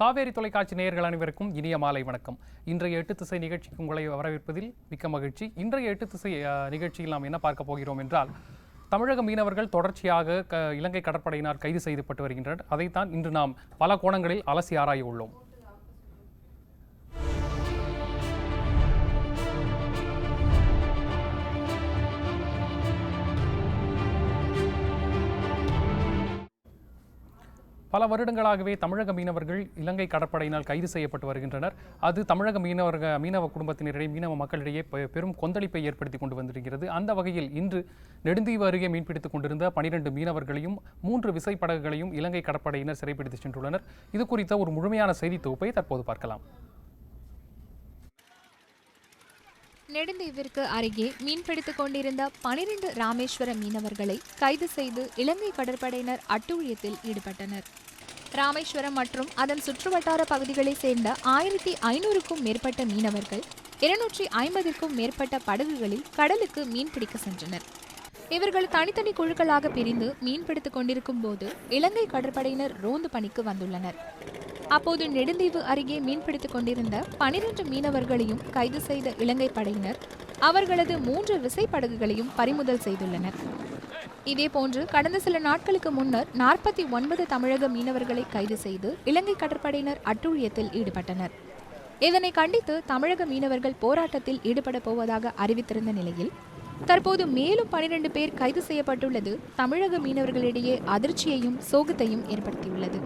காவேரி தொலைக்காட்சி நேயர்கள் அனைவருக்கும் இனிய மாலை வணக்கம். இன்றைய எட்டு திசை நிகழ்ச்சிக்கு உங்களை வரவேற்பதில் மிக்க மகிழ்ச்சி. இன்றைய எட்டு திசை நிகழ்ச்சியில் நாம் என்ன பார்க்க போகிறோம் என்றால், தமிழக மீனவர்கள் தொடர்ச்சியாக இலங்கை கடற்படையினர் கைது செய்யப்பட்டு வருகின்றனர். அதைத்தான் இன்று நாம் பல கோணங்களில் அலசி ஆராய உள்ளோம். பல வருடங்களாகவே தமிழக மீனவர்கள் இலங்கை கடற்படையினால் கைது செய்யப்பட்டு வருகின்றனர். அது தமிழக மீனவ குடும்பத்தினரிடையே, மீனவ மக்களிடையே பெரும் கொந்தளிப்பை ஏற்படுத்தி கொண்டு வந்திருக்கிறது. அந்த வகையில் இன்று நெடுந்தீவு அருகே மீன்பிடித்துக் கொண்டிருந்த 12 மீனவர்களையும் 3 விசைப்படகுகளையும் இலங்கை கடற்படையினர் சிறைப்பிடித்து சென்றுள்ளனர். இது குறித்த ஒரு முழுமையான செய்தி தொகுப்பை தற்போது பார்க்கலாம். நெடுந்தீவிற்கு அருகே மீன்பிடித்துக் கொண்டிருந்த 12 ராமேஸ்வர மீனவர்களை கைது செய்து இலங்கை கடற்படையினர் அட்டூழியத்தில் ஈடுபட்டனர். ராமேஸ்வரம் மற்றும் அதன் சுற்றுவட்டார பகுதிகளைச் சேர்ந்த 1500க்கும் மேற்பட்ட மீனவர்கள் 250க்கும் மேற்பட்ட படகுகளில் கடலுக்கு மீன்பிடிக்க சென்றனர். இவர்கள் தனித்தனி குழுக்களாக பிரிந்து மீன்பிடித்துக் கொண்டிருக்கும் போது இலங்கை கடற்படையினர் ரோந்து பணிக்கு வந்துள்ளனர். அப்போது நெடுந்தீவு அருகே மீன்பிடித்துக் கொண்டிருந்த 12 மீனவர்களையும் கைது செய்த இலங்கை படையினர் அவர்களது 3 விசைப்படகுகளையும் பறிமுதல் செய்துள்ளனர். இதேபோன்று கடந்த சில நாட்களுக்கு முன்னர் 49 தமிழக மீனவர்களை கைது செய்து இலங்கை கடற்படையினர் அட்டூழியத்தில் ஈடுபட்டனர். இதனை கண்டித்து தமிழக மீனவர்கள் போராட்டத்தில் ஈடுபட போவதாக அறிவித்திருந்த நிலையில் தற்போது மேலும் 12 பேர் கைது செய்யப்பட்டுள்ளது தமிழக மீனவர்களிடையே அதிர்ச்சியையும் சோகத்தையும் ஏற்படுத்தியுள்ளது.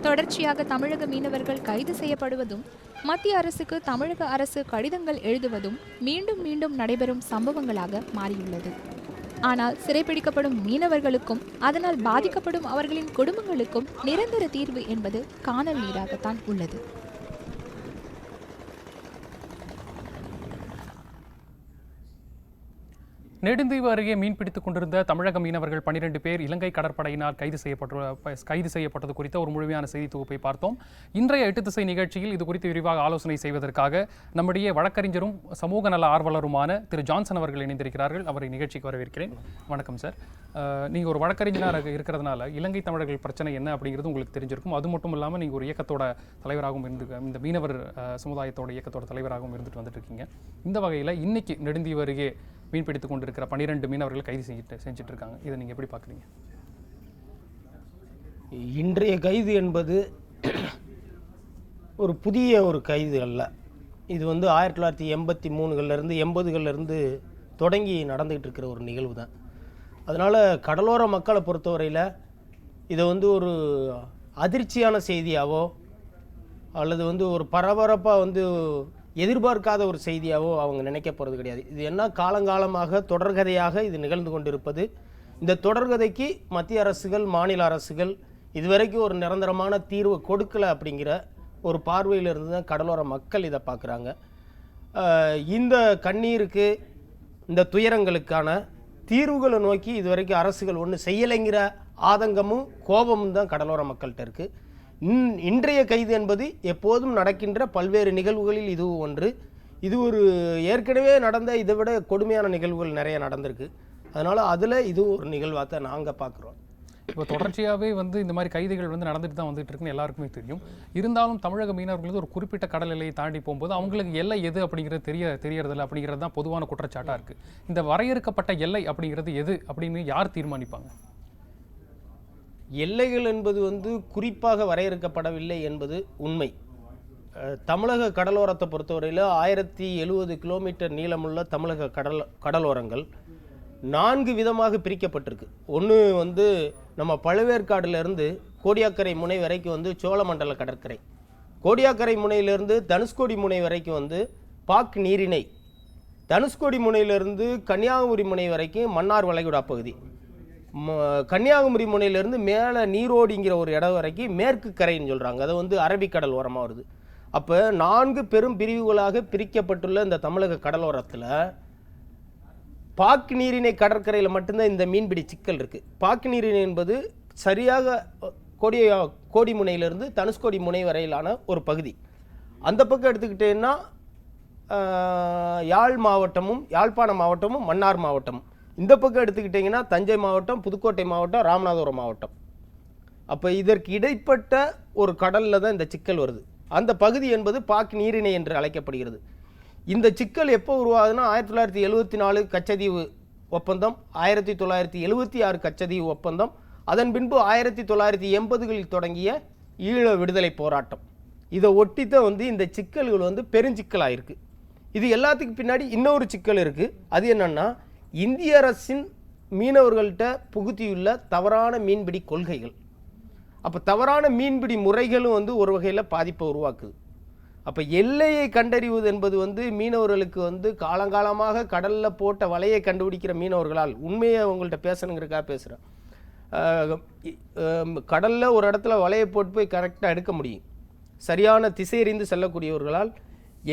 தொடர்ச்சியாக தமிழக மீனவர்கள் கைது செய்யப்படுவதும் மத்திய அரசுக்கு தமிழக அரசு கடிதங்கள் எழுதுவதும் மீண்டும் மீண்டும் நடைபெறும் சம்பவங்களாக மாறியுள்ளது. ஆனால் சிறைப்பிடிக்கப்படும் மீனவர்களுக்கும் அதனால் பாதிக்கப்படும் அவர்களின் குடும்பங்களுக்கும் நிரந்தர தீர்வு என்பது காணல் நீராகத்தான் உள்ளது. நெடுந்தீவு அருகே மீன்பிடித்துக் கொண்டிருந்த தமிழக மீனவர்கள் 12 பேர் இலங்கை கடற்படையினால் கைது செய்யப்பட்டது குறித்த ஒரு முழுமையான செய்தி தொகுப்பை பார்த்தோம். இன்றைய எட்டு திசை நிகழ்ச்சியில் இது குறித்து விரிவாக ஆலோசனை செய்வதற்காக நம்முடைய வழக்கறிஞரும் சமூக நல ஆர்வலருமான திரு ஜான்சன் அவர்கள் இணைந்திருக்கிறார்கள். அவரை நிகழ்ச்சிக்கு வரவேற்கிறேன். வணக்கம் சார். நீங்கள் ஒரு வழக்கறிஞராக இருக்கிறதுனால இலங்கை தமிழர்கள் பிரச்சனை என்ன அப்படிங்கிறது உங்களுக்கு தெரிஞ்சிருக்கும். அது மட்டும் இல்லாமல் நீங்கள் ஒரு இயக்கத்தோட தலைவராகவும் இந்த மீனவர் சமுதாயத்தோட இயக்கத்தோட தலைவராகவும் இருந்துட்டு வந்துட்டு இருக்கீங்க. இந்த வகையில் இன்னைக்கு நெடுந்தீவு அருகே மீன்பிடித்துக் கொண்டிருக்கிற 12 மீனவர்கள் கைது செஞ்சுட்டு இருக்காங்க. இதை நீங்கள் எப்படி பார்க்குறீங்க? இன்றைய கைது என்பது ஒரு புதிய ஒரு கைது அல்ல. இது 1983களிலிருந்து 80களிலிருந்து தொடங்கி நடந்துகிட்டு இருக்கிற ஒரு நிகழ்வு தான். அதனால் கடலோர மக்களை பொறுத்தவரையில் இதை ஒரு அதிர்ச்சியான செய்தியாவோ அல்லது ஒரு பரபரப்பாக எதிர்பார்க்காத ஒரு செய்தியாவோ அவங்க நினைக்க போகிறது கிடையாது. இது என்ன காலங்காலமாக தொடர்கதையாக இது நிகழ்ந்து கொண்டிருப்பது. இந்த தொடர்கதைக்கு மத்திய அரசுகள், மாநில அரசுகள் இதுவரைக்கும் ஒரு நிரந்தரமான தீர்வு கொடுக்கலை அப்படிங்கிற ஒரு பார்வையிலிருந்து தான் கடலோர மக்கள் இதை பார்க்குறாங்க. இந்த கண்ணீருக்கு, இந்த துயரங்களுக்கான தீர்வுகளை நோக்கி இதுவரைக்கும் அரசுகள் ஒன்று செய்யலைங்கிற ஆதங்கமும் கோபமும் தான் கடலோர மக்கள்கிட்ட இருக்குது. இன்றைய கைது என்பது எப்போதும் நடக்கின்ற பல்வேறு நிகழ்வுகளில் இதுவும் ஒன்று. இது ஒரு ஏற்கனவே நடந்த இதை விட கொடுமையான நிகழ்வுகள் நிறைய நடந்திருக்கு. அதனால் அதில் இதுவும் ஒரு நிகழ்வாக தான் நாங்கள் பார்க்குறோம். இப்போ தொடர்ச்சியாகவே இந்த மாதிரி கைதுகள் நடந்துட்டு தான் வந்துட்டு இருக்குன்னு எல்லாருக்குமே தெரியும். இருந்தாலும் தமிழக மீனவர்களுக்கு ஒரு குறிப்பிட்ட கடல் எல்லையை தாண்டி போகும்போது அவங்களுக்கு எல்லை எது அப்படிங்கிறது தெரியறதில்லை அப்படிங்கிறது தான் பொதுவான குற்றச்சாட்டாக இருக்குது. இந்த வரையறுக்கப்பட்ட எல்லை அப்படிங்கிறது எது அப்படின்னு யார் தீர்மானிப்பாங்க? எல்லைகள் என்பது குறிப்பாக வரையறுக்கப்படவில்லை என்பது உண்மை. தமிழக கடலோரத்தை பொறுத்தவரையில் 1070 கிலோமீட்டர் நீளமுள்ள தமிழக கடலோரங்கள் 4 விதமாக பிரிக்கப்பட்டிருக்கு. ஒன்று நம்ம பழவேற்காடுலேருந்து கோடியாக்கரை முனை வரைக்கும் சோழமண்டல கடற்கரை, கோடியாக்கரை முனையிலிருந்து தனுஷ்கோடி முனை வரைக்கும் பாக் நீரிணை, தனுஷ்கோடி முனையிலிருந்து கன்னியாகுமரி முனை வரைக்கும் மன்னார் வளைகுடா பகுதி, கன்னியாகுமரி முனையிலிருந்து மேலே நீரோடிங்கிற ஒரு இடம் வரைக்கும் மேற்கு கரைன்னு சொல்கிறாங்க. அது அரபிக்கடல் ஓரமாக வருது. அப்போ 4 பெரும் பிரிவுகளாக பிரிக்கப்பட்டுள்ள இந்த தமிழக கடலோரத்தில் பாக்கு நீரிணை கடற்கரையில் மட்டும்தான் இந்த மீன்பிடி சிக்கல் இருக்குது. பாக்கு நீரிணை என்பது சரியாக கோடி முனையிலிருந்து தனுஷ்கோடி முனை வரையிலான ஒரு பகுதி. அந்த பக்கம் எடுத்துக்கிட்டேன்னா யாழ்ப்பாண மாவட்டமும் மன்னார் மாவட்டமும். இந்த பக்கம் எடுத்துக்கிட்டிங்கன்னா தஞ்சை மாவட்டம், புதுக்கோட்டை மாவட்டம், ராமநாதபுரம் மாவட்டம். அப்போ இதற்கு இடைப்பட்ட ஒரு கடலில் தான் இந்த சிக்கல் வருது. அந்த பகுதி என்பது பாக் நீரிணை என்று அழைக்கப்படுகிறது. இந்த சிக்கல் எப்போ உருவாகுதுன்னா 1974 கச்சதீவு ஒப்பந்தம், 1976 கச்சதீவு ஒப்பந்தம், அதன் பின்பு 1980களில் தொடங்கிய ஈழ விடுதலை போராட்டம். இதை ஒட்டித்தான் வந்து இந்த சிக்கல்கள் வந்து பெருஞ்சிக்கலாக இருக்குது. இது எல்லாத்துக்கும் பின்னாடி இன்னொரு சிக்கல் இருக்குது. அது என்னன்னா, இந்திய அரசின் மீனவர்கள்ட்ட புகுத்தியுள்ள தவறான மீன்பிடி கொள்கைகள். அப்போ தவறான மீன்பிடி முறைகளும் வந்து ஒரு வகையில் பாதிப்பை உருவாக்குது. அப்போ எல்லையை கண்டறிவது என்பது வந்து மீனவர்களுக்கு வந்து காலங்காலமாக கடலில் போட்ட வலையை கண்டுபிடிக்கிற மீனவர்களால், உண்மையை உங்கள்கிட்ட பேசணுங்கிறக்காக பேசுகிறேன், கடலில் ஒரு இடத்துல வலையை போட்டு போய் கரெக்டாக எடுக்க முடியும். சரியான திசையறிந்து செல்லக்கூடியவர்களால்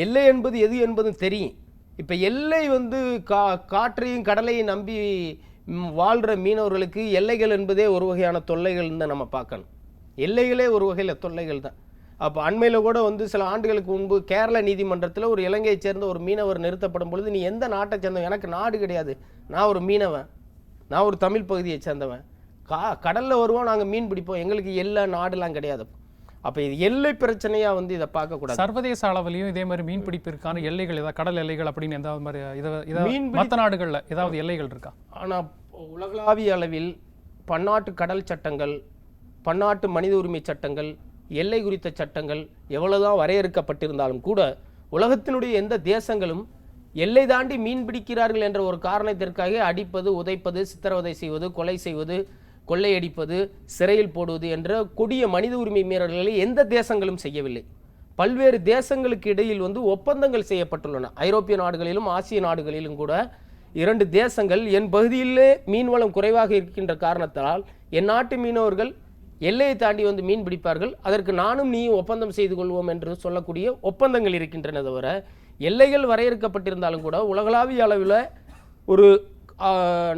எல்லை என்பது எது என்பதும் தெரியும். இப்போ எல்லை வந்து காற்றையும் கடலையும் நம்பி வாழ்கிற மீனவர்களுக்கு எல்லைகள் என்பதே ஒரு வகையான தொல்லைகள்னு தான் நம்ம பார்க்கணும். எல்லைகளே ஒரு வகையில் தொல்லைகள் தான். அப்போ அண்மையில் கூட வந்து சில ஆண்டுகளுக்கு முன்பு கேரள நீதிமன்றத்தில் ஒரு இலங்கையை சேர்ந்த ஒரு மீனவர் நிறுத்தப்படும் பொழுது, நீ எந்த நாட்டை சேர்ந்தவன்? எனக்கு நாடு கிடையாது, நான் ஒரு மீனவன், நான் ஒரு தமிழ் பகுதியை சேர்ந்தவன், கடலில் வருவோம், நாங்கள் மீன் பிடிப்போம், எங்களுக்கு எல்லா நாடுலாம் கிடையாது. அப்போ இது எல்லை பிரச்சனையாக வந்து இதை பார்க்கக்கூடாது. சர்வதேச அளவிலையும் இதே மாதிரி மீன் பிடிப்பிற்கான எல்லைகள் ஏதாவது கடல் எல்லைகள் அப்படின்னு எந்த மாதிரி மற்ற நாடுகளில் ஏதாவது எல்லைகள் இருக்கா? ஆனால் உலகளாவிய அளவில் பன்னாட்டு கடல் சட்டங்கள், பன்னாட்டு மனித உரிமை சட்டங்கள், எல்லை குறித்த சட்டங்கள் எவ்வளவுதான் வரையறுக்கப்பட்டிருந்தாலும் கூட உலகத்தினுடைய எந்த தேசங்களும் எல்லை தாண்டி மீன் பிடிக்கிறார்கள் என்ற ஒரு காரணத்திற்காக அடிப்பது, உதைப்பது, சித்திரவதை செய்வது, கொலை செய்வது, கொள்ளையடிப்பது, சிறையில் போடுவது என்ற கொடிய மனித உரிமை மீறல்களை எந்த தேசங்களும் செய்யவில்லை. பல்வேறு தேசங்களுக்கு இடையில் வந்து ஒப்பந்தங்கள் செய்யப்பட்டுள்ளன. ஐரோப்பிய நாடுகளிலும் ஆசிய நாடுகளிலும் கூட 2 தேசங்கள் என் பகுதியிலே மீன்வளம் குறைவாக இருக்கின்ற காரணத்தால் என் நாட்டு மீனவர்கள் எல்லையை தாண்டி வந்து மீன் பிடிப்பார்கள், அதற்கு நானும் நீயும் ஒப்பந்தம் செய்து கொள்வோம் என்று சொல்லக்கூடிய ஒப்பந்தங்கள் இருக்கின்றன. தவிர எல்லைகள் வரையறுக்கப்பட்டிருந்தாலும் கூட உலகளாவிய அளவில் ஒரு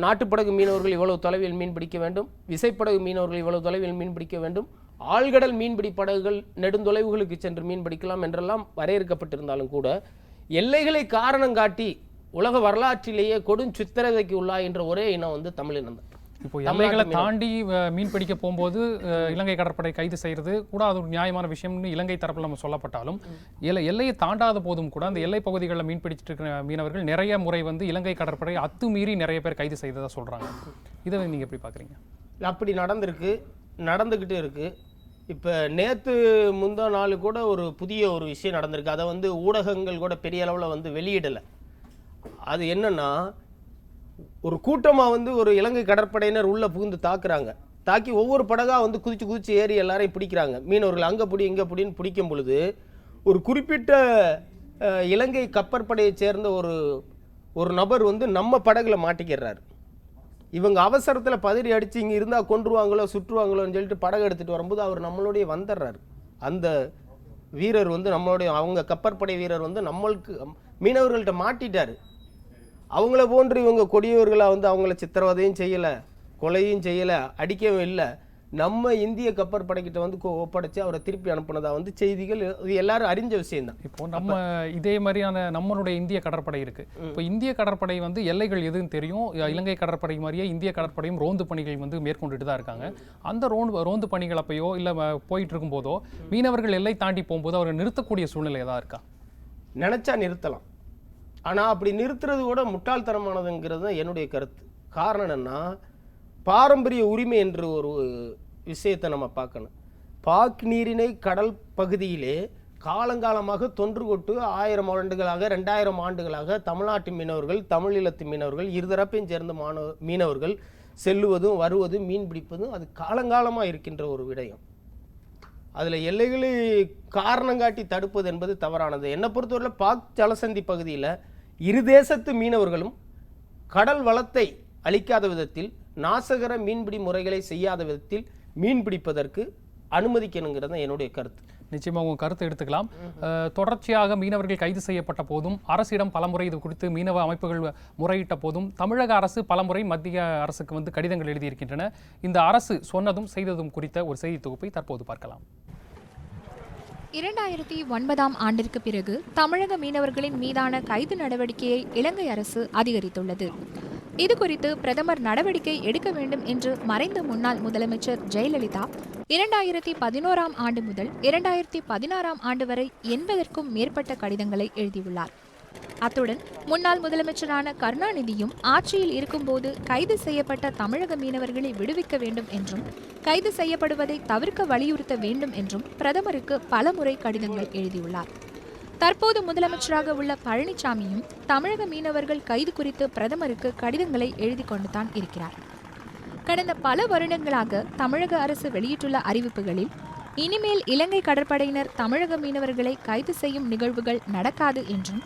நாட்டுப்படகு மீனவர்கள் இவ்வளவு தொலைவில் மீன் பிடிக்க வேண்டும், விசைப்படகு மீனவர்கள் இவ்வளவு தொலைவில் மீன் பிடிக்க வேண்டும், ஆழ்கடல் மீன்பிடி படகுகள் நெடுந்தொலைவுகளுக்கு சென்று மீன் பிடிக்கலாம் என்றெல்லாம் வரையறுக்கப்பட்டிருந்தாலும் கூட எல்லைகளை காரணம் காட்டி உலக வரலாற்றிலேயே கொடுஞ்சித்திரதைக்கு உள்ளாகின்ற ஒரே இனம் வந்து தமிழினம் தான். இப்போ எல்லைகளை தாண்டி மீன் பிடிக்க போகும்போது இலங்கை கடற்படை கைது செய்கிறது கூட அது ஒரு நியாயமான விஷயம்னு இலங்கை தரப்பில் நம்ம சொல்லப்பட்டாலும், எல்லையை தாண்டாத போதும் கூட அந்த எல்லை பகுதிகளில் மீன் பிடிச்சிட்டு இருக்கிற மீனவர்கள் நிறைய முறை வந்து இலங்கை கடற்படை அத்துமீறி நிறைய பேர் கைது செய்ததாக சொல்கிறாங்க. இதை நீங்கள் எப்படி பார்க்குறீங்க? அப்படி நடந்துக்கிட்டே இருக்குது. இப்போ நேற்று முந்தா நாள் கூட ஒரு புதிய ஒரு விஷயம் நடந்திருக்கு. அதை வந்து ஊடகங்கள் கூட பெரிய அளவில் வந்து வெளியிடலை. அது என்னன்னா, ஒரு கூட்டமாக வந்து ஒரு இலங்கை கடற்படையினர் உள்ளே புகுந்து தாக்கி ஒவ்வொரு படகாக வந்து குதிச்சு ஏறி எல்லாரையும் பிடிக்கிறாங்க. மீனவர்கள் அங்கே பிடி இங்கே பிடின்னு பிடிக்கும் பொழுது ஒரு குறிப்பிட்ட இலங்கை கப்பற்படையை சேர்ந்த ஒரு நபர் வந்து நம்ம படகுல மாட்டிக்கிறார். இவங்க அவசரத்தில் பதறி அடித்து இங்கே இருந்தால் கொன்றுவாங்களோ சுற்றுவாங்களோன்னு சொல்லிட்டு படகு எடுத்துகிட்டு வரும்போது அவர் நம்மளுடைய வந்துடுறாரு. அந்த வீரர் வந்து அவங்க கப்பற்படை வீரர் வந்து நம்மளுக்கு மீனவர்கள்ட்ட மாட்டிட்டார். அவங்கள போன்று இவங்க கொடியவர்களாக வந்து அவங்கள சித்திரவதையும் செய்யலை, கொலையும் செய்யலை, அடிக்கவும் இல்லை. நம்ம இந்திய கப்பற்படைக்கிட்ட வந்து ஒப்படைச்சு அவரை திருப்பி அனுப்புனதா வந்து செய்திகள் எல்லாரும் அறிஞ்ச விஷயம்தான். இப்போ நம்ம இதே மாதிரியான நம்மளுடைய இந்திய கடற்படை இருக்கு. இப்போ இந்திய கடற்படை வந்து எல்லைகள் எதுன்னு தெரியும். இலங்கை கடற்படை மாதிரியே இந்திய கடற்படையும் ரோந்து பணிகள் வந்து மேற்கொண்டுட்டு தான் இருக்காங்க. அந்த ரோந்து பணிகள் அப்பயோ இல்லை போயிட்டு இருக்கும் போதோ மீனவர்கள் எல்லை தாண்டி போகும்போது அவர்கள் நிறுத்தக்கூடிய சூழ்நிலை ஏதாவது இருக்கா? நினைச்சா நிறுத்தலாம். ஆனால் அப்படி நிறுத்துறது கூட முட்டாள்தனமானதுங்கிறது தான் என்னுடைய கருத்து. காரணம் என்னன்னா, பாரம்பரிய உரிமை என்று ஒரு விஷயத்தை நம்ம பார்க்கணும். பாக் நீரிணை கடல் பகுதியிலே காலங்காலமாக தொன்று கொட்டு 1000 ஆண்டுகளாக 2000 ஆண்டுகளாக தமிழ்நாட்டு மீனவர்கள், தமிழீழத்து மீனவர்கள், இருதரப்பையும் சேர்ந்த மீனவர்கள் செல்லுவதும் வருவதும் மீன் பிடிப்பதும் அது காலங்காலமாக இருக்கின்ற ஒரு விடயம். அதில் எல்லைகளை காரணம் காட்டி தடுப்பது என்பது தவறானது. என்னை பொறுத்தவரையில் பாக் ஜலசந்தி பகுதியில் இரு தேசத்து மீனவர்களும் கடல் வளத்தை அளிக்காத விதத்தில், நாசகர மீன்பிடி முறைகளை செய்யாத விதத்தில் மீன் பிடிப்பதற்கு அனுமதிக்கணுங்கிறது தான் என்னுடைய கருத்து. நிச்சயமாக உங்கள் கருத்தை எடுத்துக்கலாம். தொடர்ச்சியாக மீனவர்கள் கைது செய்யப்பட்ட போதும் அரசிடம் பலமுறை இது குறித்து மீனவ அமைப்புகள் முறையிட்ட போதும் தமிழக அரசு பலமுறை மத்திய அரசுக்கு வந்து கடிதங்கள் எழுதியிருக்கின்றன. இந்த அரசு சொன்னதும் செய்ததும் குறித்த ஒரு செய்தி தொகுப்பை தற்போது பார்க்கலாம். 2009ஆம் ஆண்டிற்கு பிறகு தமிழக மீனவர்களின் மீதான கைது நடவடிக்கையை இலங்கை அரசு அதிகரித்துள்ளது. இதுகுறித்து பிரதமர் நடவடிக்கை எடுக்க வேண்டும் என்று மறைந்த முன்னாள் முதலமைச்சர் ஜெயலலிதா 2011ஆம் ஆண்டு முதல் 2016ஆம் ஆண்டு வரை 80க்கும் மேற்பட்ட கடிதங்களை எழுதியுள்ளார். அத்துடன் முன்னாள் முதலமைச்சரான கருணாநிதியும் ஆட்சியில் இருக்கும்போது கைது செய்யப்பட்ட தமிழக மீனவர்களை விடுவிக்க வேண்டும் என்றும் கைது செய்யப்படுவதை தவிர்க்க வலியுறுத்த வேண்டும் என்றும் பிரதமருக்கு பலமுறை கடிதங்கள் எழுதியுள்ளார். தற்போது முதலமைச்சராக உள்ள பழனிசாமியும் தமிழக மீனவர்கள் கைது குறித்து பிரதமருக்கு கடிதங்களை எழுதி கொண்டுதான் இருக்கிறார். கடந்த பல வருடங்களாக தமிழக அரசு வெளியிட்டுள்ள அறிவிப்புகளில் இனிமேல் இலங்கை கடற்படையினர் தமிழக மீனவர்களை கைது செய்யும் நிகழ்வுகள் நடக்காது என்றும்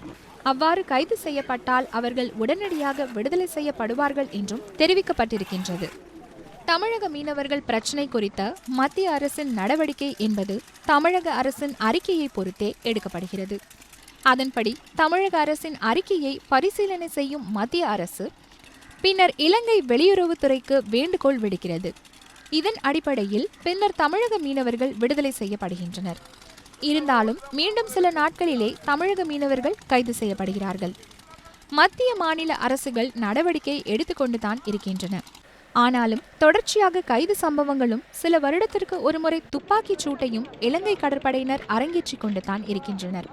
அவ்வாறு கைது செய்யப்பட்டால் அவர்கள் உடனடியாக விடுதலை செய்யப்படுவார்கள் என்றும் தெரிவிக்கப்பட்டிருக்கின்றது. தமிழக மீனவர்கள் பிரச்சினை குறித்த மத்திய அரசின் நடவடிக்கை என்பது தமிழக அரசின் அறிக்கையை பொறுத்தே எடுக்கப்படுகிறது. அதன்படி தமிழக அரசின் அறிக்கையை பரிசீலனை செய்யும் மத்திய அரசு பின்னர் இலங்கை வெளியுறவுத்துறைக்கு வேண்டுகோள் விடுக்கிறது. இதன் அடிப்படையில் பின்னர் தமிழக மீனவர்கள் விடுதலை செய்யப்படுகின்றனர். இருந்தாலும் மீண்டும் சில நாட்களிலே தமிழக மீனவர்கள் கைது செய்யப்படுகிறார்கள். மத்திய மாநில அரசுகள் நடவடிக்கை எடுத்துக்கொண்டுதான் இருக்கின்றன. ஆனாலும் தொடர்ச்சியாக கைது சம்பவங்களும் சில வருடத்திற்கு ஒருமுறை துப்பாக்கிச் சூட்டையும் இலங்கை கடற்படையினர் அரங்கேற்றிக் கொண்டுதான் இருக்கின்றனர்.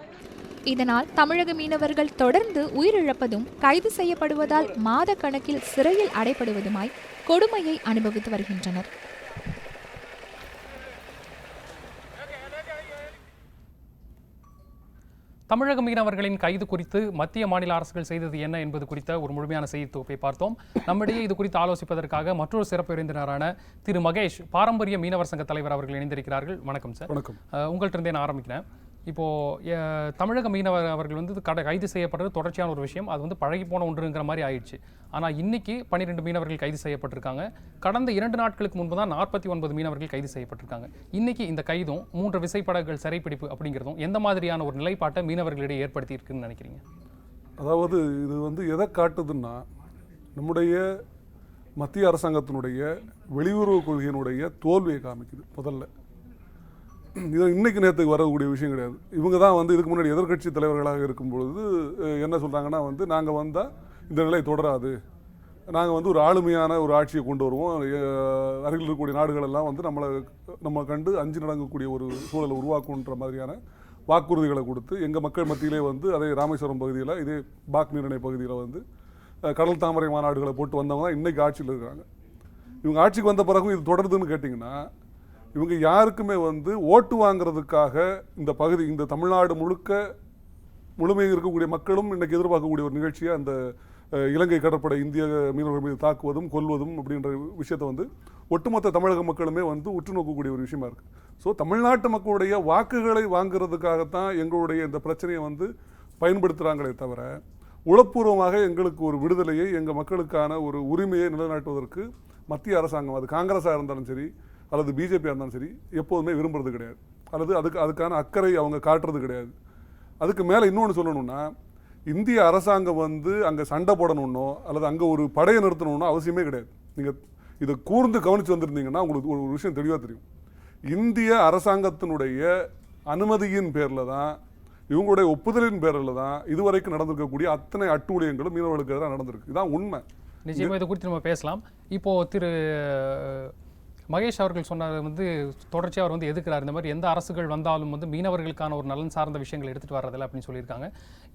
இதனால் தமிழக மீனவர்கள் தொடர்ந்து உயிரிழப்பதும் கைது செய்யப்படுவதால் மாத கணக்கில் சிறையில் அடைப்படுவதுமாய் கொடுமையை அனுபவித்து வருகின்றனர். தமிழக மீனவர்களின் கைது குறித்து மத்திய மாநில அரசுகள் செய்தது என்ன என்பது குறித்த ஒரு முழுமையான செய்தி தொகுப்பை பார்த்தோம். நம்மிடையே இது குறித்து ஆலோசிப்பதற்காக மற்றொரு சிறப்பு விருந்தினரான திரு மகேஷ், பாரம்பரிய மீனவர் சங்க தலைவர் அவர்கள் இணைந்திருக்கிறார்கள். வணக்கம் சார். வணக்கம். உங்கள்கிட்ட இருந்தே நான் ஆரம்பிக்கிறேன். இப்போது தமிழக மீனவர் அவர்கள் வந்து கைது செய்யப்படுறது தொடர்ச்சியான ஒரு விஷயம். அது வந்து பழகி போன ஒன்றுங்கிற மாதிரி ஆயிடுச்சு. ஆனால் இன்னைக்கு 12 மீனவர்கள் கைது செய்யப்பட்டிருக்காங்க. கடந்த 2 நாட்களுக்கு முன்பு தான் 49 மீனவர்கள் கைது செய்யப்பட்டிருக்காங்க. இன்னைக்கு இந்த கைதும் 3 விசைப்படகுகள் சிறைப்பிடிப்பு அப்படிங்கிறதும் எந்த மாதிரியான ஒரு நிலைப்பாட்டை மீனவர்களிடையே ஏற்படுத்தி இருக்குன்னு நினைக்கிறீங்க? அதாவது இது வந்து எதை காட்டுதுன்னா, நம்முடைய மத்திய அரசாங்கத்தினுடைய வெளியுறவு கொள்கையினுடைய தோல்வியை காமிக்குது. முதல்ல இது இன்னைக்கு நேற்றுக்கு வரக்கூடிய விஷயம் கிடையாது. இவங்க தான் வந்து இதுக்கு முன்னாடி எதிர்க்கட்சி தலைவர்களாக இருக்கும்பொழுது என்ன சொல்கிறாங்கன்னா, வந்து நாங்கள் வந்தால் இந்த நிலை தொடராது, நாங்கள் வந்து ஒரு ஆளுமையான ஒரு ஆட்சியை கொண்டு வருவோம், அருகில் இருக்கக்கூடிய நாடுகளெல்லாம் வந்து நம்ம கண்டு அஞ்சு நடங்கக்கூடிய ஒரு சூழலை உருவாக்குன்ற மாதிரியான வாக்குறுதிகளை கொடுத்து எங்கள் மக்கள் மத்தியிலே வந்து அதே ராமேஸ்வரம் பகுதியில், இதே பாக் நீரிணை பகுதியில் வந்து கடல் தாமரை மாநாடுகளை போட்டு வந்தவங்க தான் இன்றைக்கி ஆட்சியில் இருக்கிறாங்க. இவங்க ஆட்சிக்கு வந்த பிறகும் இது தொடருதுன்னு கேட்டிங்கன்னா, இவங்க யாருக்குமே வந்து ஓட்டு வாங்குறதுக்காக இந்த தமிழ்நாடு முழுமையாக இருக்கக்கூடிய மக்களும் இன்றைக்கி எதிர்பார்க்கக்கூடிய ஒரு நிகழ்ச்சியாக அந்த இலங்கை கடற்படை இந்திய மீனவர்கள் மீது தாக்குவதும் கொல்வதும் அப்படின்ற விஷயத்தை வந்து ஒட்டுமொத்த தமிழக மக்களுமே வந்து உற்று நோக்கக்கூடிய ஒரு விஷயமா இருக்குது. ஸோ தமிழ்நாட்டு மக்களுடைய வாக்குகளை வாங்குறதுக்காகத்தான் எங்களுடைய இந்த பிரச்சனையை வந்து பயன்படுத்துகிறாங்களே தவிர, உளப்பூர்வமாக எங்களுக்கு ஒரு விடுதலையை, எங்கள் மக்களுக்கான ஒரு உரிமையை நிலைநாட்டுவதற்கு மத்திய அரசாங்கம், அது காங்கிரஸாக இருந்தாலும் சரி அல்லது பிஜேபியாக இருந்தாலும் சரி, எப்போதுமே விரும்புறது கிடையாது. அல்லது அதுக்கான அக்கறை அவங்க காட்டுறது கிடையாது. அதுக்கு மேலே இன்னொன்று சொல்லணும்னா, இந்திய அரசாங்கம் வந்து அங்கே சண்டை போடணுன்னோ அல்லது அங்கே ஒரு படையை நிறுத்தணுன்னோ அவசியமே கிடையாது. நீங்கள் இதை கூர்ந்து கவனித்து வந்திருந்தீங்கன்னா உங்களுக்கு ஒரு விஷயம் தெளிவாக தெரியும். இந்திய அரசாங்கத்தினுடைய அனுமதியின் பேரில் தான், இவங்களுடைய ஒப்புதலின் பேரில் தான் இதுவரைக்கும் நடந்திருக்கக்கூடிய அத்தனை அட்டூழியங்களும் மீனவர்களுக்கு எதிராக நடந்திருக்கு. இதுதான் உண்மை. நிச்சயமாக இதை குறித்து நம்ம பேசலாம். இப்போது திரு மகேஷ் அவர்கள் சொன்னார் வந்து தொடர்ச்சியாக அவர் வந்து எதுக்குறாரு, இந்த மாதிரி எந்த அரசுகள் வந்தாலும் வந்து மீனவர்களுக்கான ஒரு நலன் சார்ந்த விஷயங்கள் எடுத்துகிட்டு வரதில்லை அப்படின்னு சொல்லியிருக்காங்க.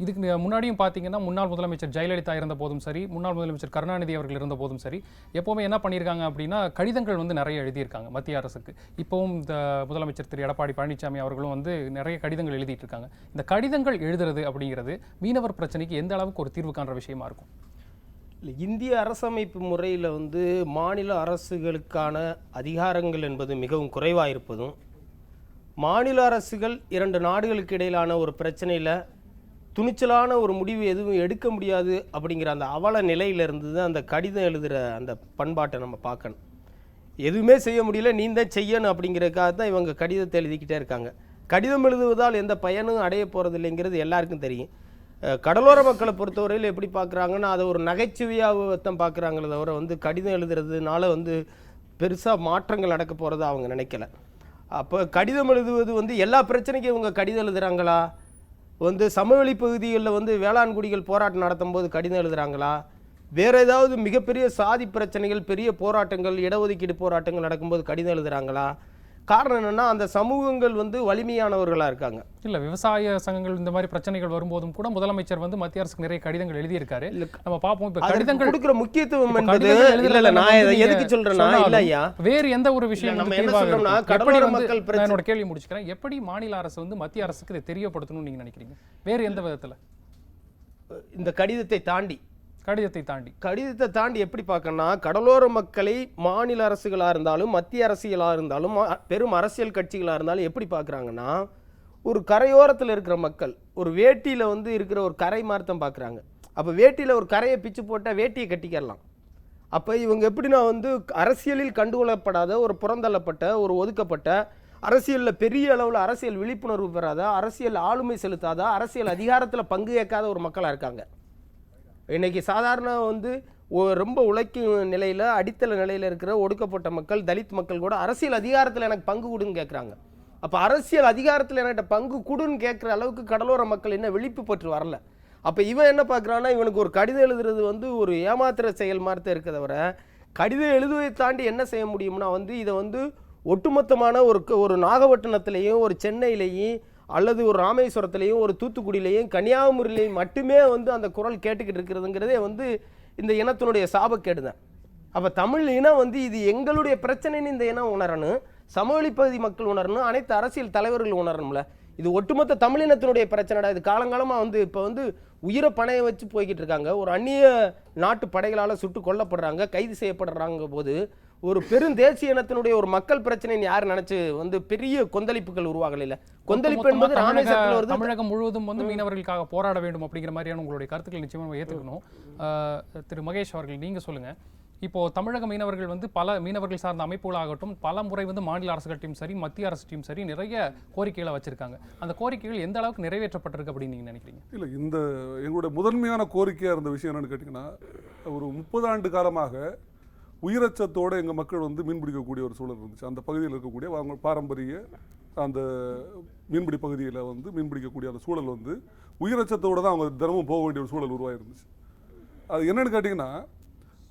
இதுக்கு முன்னாடியும் பார்த்தீங்கன்னா, முன்னாள் முதலமைச்சர் ஜெயலலிதா இருந்த போதும் சரி, முன்னாள் முதலமைச்சர் கருணாநிதி அவர்கள் இருந்த போதும் சரி, எப்போவுமே என்ன பண்ணியிருக்காங்க அப்படின்னா, கடிதங்கள் வந்து நிறைய எழுதியிருக்காங்க மத்திய அரசுக்கு. இப்போவும் இந்த முதலமைச்சர் திரு எடப்பாடி பழனிசாமி அவர்களும் வந்து நிறைய கடிதங்கள் எழுதிட்டு இருக்காங்க. இந்த கடிதங்கள் எழுதுறது அப்படிங்கிறது மீனவர் பிரச்சனைக்கு எந்த அளவுக்கு ஒரு தீர்வு காண்ற விஷயமா இருக்கும்? இந்திய அரசமைப்பு முறையில் வந்து மாநில அரசுகளுக்கான அதிகாரங்கள் என்பது மிகவும் குறைவாக இருப்பதும், மாநில அரசுகள் 2 நாடுகளுக்கு இடையிலான ஒரு பிரச்சனையில் துணிச்சலான ஒரு முடிவு எதுவும் எடுக்க முடியாது அப்படிங்கிற அந்த அவல நிலையிலிருந்து தான் அந்த கடிதம் எழுதுகிற அந்த பண்பாட்டை நம்ம பார்க்கணும். எதுவுமே செய்ய முடியல, நீ தான் செய்யணும் அப்படிங்கிறதுக்காக தான் இவங்க கடிதத்தை எழுதிக்கிட்டே இருக்காங்க. கடிதம் எழுதுவதால் எந்த பயனும் அடைய போகிறது இல்லைங்கிறது எல்லாருக்கும் தெரியும். கடலோர மக்களை பொறுத்தவரையில் எப்படி பார்க்குறாங்கன்னா, அதை ஒரு நகைச்சுவையாக தான் பார்க்குறாங்களே தவிர வந்து கடிதம் எழுதுறதுனால வந்து பெருசாக மாற்றங்கள் நடக்க போகிறதா அவங்க நினைக்கல. அப்போ கடிதம் எழுதுவது வந்து எல்லா பிரச்சனைக்கும் இவங்க கடிதம் எழுதுறாங்களா, வந்து சமவெளி பகுதிகளில் வந்து வேளாண் குடிகள் போராட்டம் நடத்தும் போது கடிதம் எழுதுறாங்களா, வேற ஏதாவது மிகப்பெரிய சாதி பிரச்சனைகள், பெரிய போராட்டங்கள், இடஒதுக்கீடு போராட்டங்கள் நடக்கும்போது கடிதம் எழுதுறாங்களா? காரணம் என்னன்னா அந்த சமூகங்கள் வந்து வலிமையானவர்களா இருக்காங்க. இல்ல விவசாய சங்கங்கள் இந்த மாதிரி பிரச்சனைகள் வரும்போதும் கூட முதலமைச்சர் வந்து மத்திய அரசுக்கு நிறைய கடிதங்கள் எழுதியிருக்காரு. நம்ம பார்ப்போம் இப்ப கடிதங்கள் கொடுக்கிற முக்கியத்துவம் இப்ப என்பது கடிதங்கள் இல்ல நான் எழுதுறதுல எதுக்கு வந்து சொல்றேன்னா சொன்னாலும் இல்ல ஐயா, வேறு எந்த ஒரு விஷயம் நம்ம வந்து என்ன தீர்வாக சொல்றோம்னா இருக்கும். கடலோர எப்படி வந்து மக்கள் நான் பிரச்சனை என்னோட கேள்வி முடிச்சுக்கிறேன். எப்படி மாநில அரசு வந்து மத்திய அரசுக்கு இதை தெரியப்படுத்தணும்னு நீங்க நினைக்கிறீங்க? வேறு எந்த விதத்துல? இந்த கடிதத்தை தாண்டி எப்படி பார்க்கணும்னா கடலோர மக்களை மாநில அரசுகளா இருந்தாலும் மத்திய அரசியலா இருந்தாலும் பெரும் அரசியல் கட்சிகளா இருந்தாலும் எப்படி பார்க்குறாங்கன்னா ஒரு கரையோரத்தில் இருக்கிற மக்கள் ஒரு வேட்டியில வந்து இருக்கிற ஒரு கரை மார்த்தம் பார்க்குறாங்க. அப்போ வேட்டியில ஒரு கரையை பிச்சு போட்டால் வேட்டியை கட்டிக்கிறலாம். அப்போ இவங்க எப்படின்னா வந்து அரசியலில் கண்டுகொள்ளப்படாத ஒரு புறந்தள்ளப்பட்ட ஒரு ஒதுக்கப்பட்ட அரசியலில் பெரிய அளவில் அரசியல் விழிப்புணர்வு பெறாத, அரசியல் ஆளுமை செலுத்தாத, அரசியல் அதிகாரத்தில் பங்கு ஏற்காத ஒரு மக்களாக இருக்காங்க. இன்னைக்கு சாதாரண வந்து ரொம்ப உழைக்கும் நிலையில் அடித்தள நிலையில் இருக்கிற ஒடுக்கப்பட்ட மக்கள், தலித் மக்கள் கூட அரசியல் அதிகாரத்தில் எனக்கு பங்கு கொடுன்னு கேட்குறாங்க. அப்போ அரசியல் அதிகாரத்தில் என்கிட்ட பங்கு கொடுன்னு கேட்குற அளவுக்கு கடலோர மக்கள் என்ன விழிப்பு பற்று வரல. அப்போ இவன் என்ன பார்க்குறான்னா இவனுக்கு ஒரு கடிதம் எழுதுறது வந்து ஒரு ஏமாத்துற செயல் மாதிரி தான் இருக்கிறத விட கடிதம் எழுதுவதை தாண்டி என்ன செய்ய முடியும்னா வந்து இதை வந்து ஒட்டுமொத்தமான ஒரு நாகப்பட்டினத்திலையும் ஒரு சென்னையிலையும் அல்லது ஒரு ராமேஸ்வரத்திலையும் ஒரு தூத்துக்குடியிலையும் கன்னியாகுமரியிலையும் மட்டுமே வந்து அந்த குரல் கேட்டுக்கிட்டு இருக்கிறதுங்கிறதே வந்து இந்த இனத்தினுடைய சாபக்கேடு தான். அப்போ தமிழ் இனம் வந்து இது எங்களுடைய பிரச்சனைன்னு இந்த இனம் உணரணும், சமவெளி பகுதி மக்கள் உணரணும், அனைத்து அரசியல் தலைவர்கள் உணரணும்ல. இது ஒட்டுமொத்த தமிழினத்தினுடைய பிரச்சனைடா. இது காலங்காலமாக வந்து இப்போ வந்து உயிரை பணைய வச்சு போய்கிட்டு இருக்காங்க. ஒரு அந்நிய நாட்டு படைகளால் சுட்டு கொல்லப்படுறாங்க, கைது செய்யப்படுறாங்க போது ஒரு பெரும் தேசிய இனத்தினுடைய ஒரு மக்கள் பிரச்சனைன்னு யார் நினைச்சு வந்து பெரிய கொந்தளிப்புகள் உருவாகல. இல்ல கொந்தளிப்பு என்பது ராமேஸ்வரத்தில் வருது. தமிழகம் முழுவதும் வந்து மீனவர்களுக்காக போராட வேண்டும் அப்படிங்கிற மாதிரியான உங்களுடைய கருத்துக்கள் நிச்சயமாக ஏற்றுக்கணும். திரு மகேஷ் அவர்கள் நீங்க சொல்லுங்க. இப்போ தமிழக மீனவர்கள் வந்து பல மீனவர்கள் சார்ந்த அமைப்புகளாகட்டும் பல முறை வந்து மாநில அரசுகள்ட்டையும் சரி மத்திய அரசுட்டையும் சரி நிறைய கோரிக்கைகளை வச்சிருக்காங்க. அந்த கோரிக்கைகள் எந்த அளவுக்கு நிறைவேற்றப்பட்டிருக்கு அப்படின்னு நீங்க நினைக்கிறீங்க? இல்லை, இந்த எங்களுடைய முதன்மையான கோரிக்கையாக இருந்த விஷயம் என்னன்னு கேட்டிங்கன்னா, ஒரு 30 ஆண்டு காலமாக உயிரச்சத்தோடு எங்கள் மக்கள் வந்து மீன் பிடிக்கக்கூடிய ஒரு சூழல் இருந்துச்சு. அந்த பகுதியில் இருக்கக்கூடிய அவங்க பாரம்பரிய அந்த மீன்பிடி பகுதியில் வந்து மீன் பிடிக்கக்கூடிய அந்த சூழல் வந்து உயிரச்சத்தோடு தான் அவங்க தினமும் போக வேண்டிய ஒரு சூழல் உருவாயிருந்துச்சு. அது என்னென்னு கேட்டிங்கன்னா,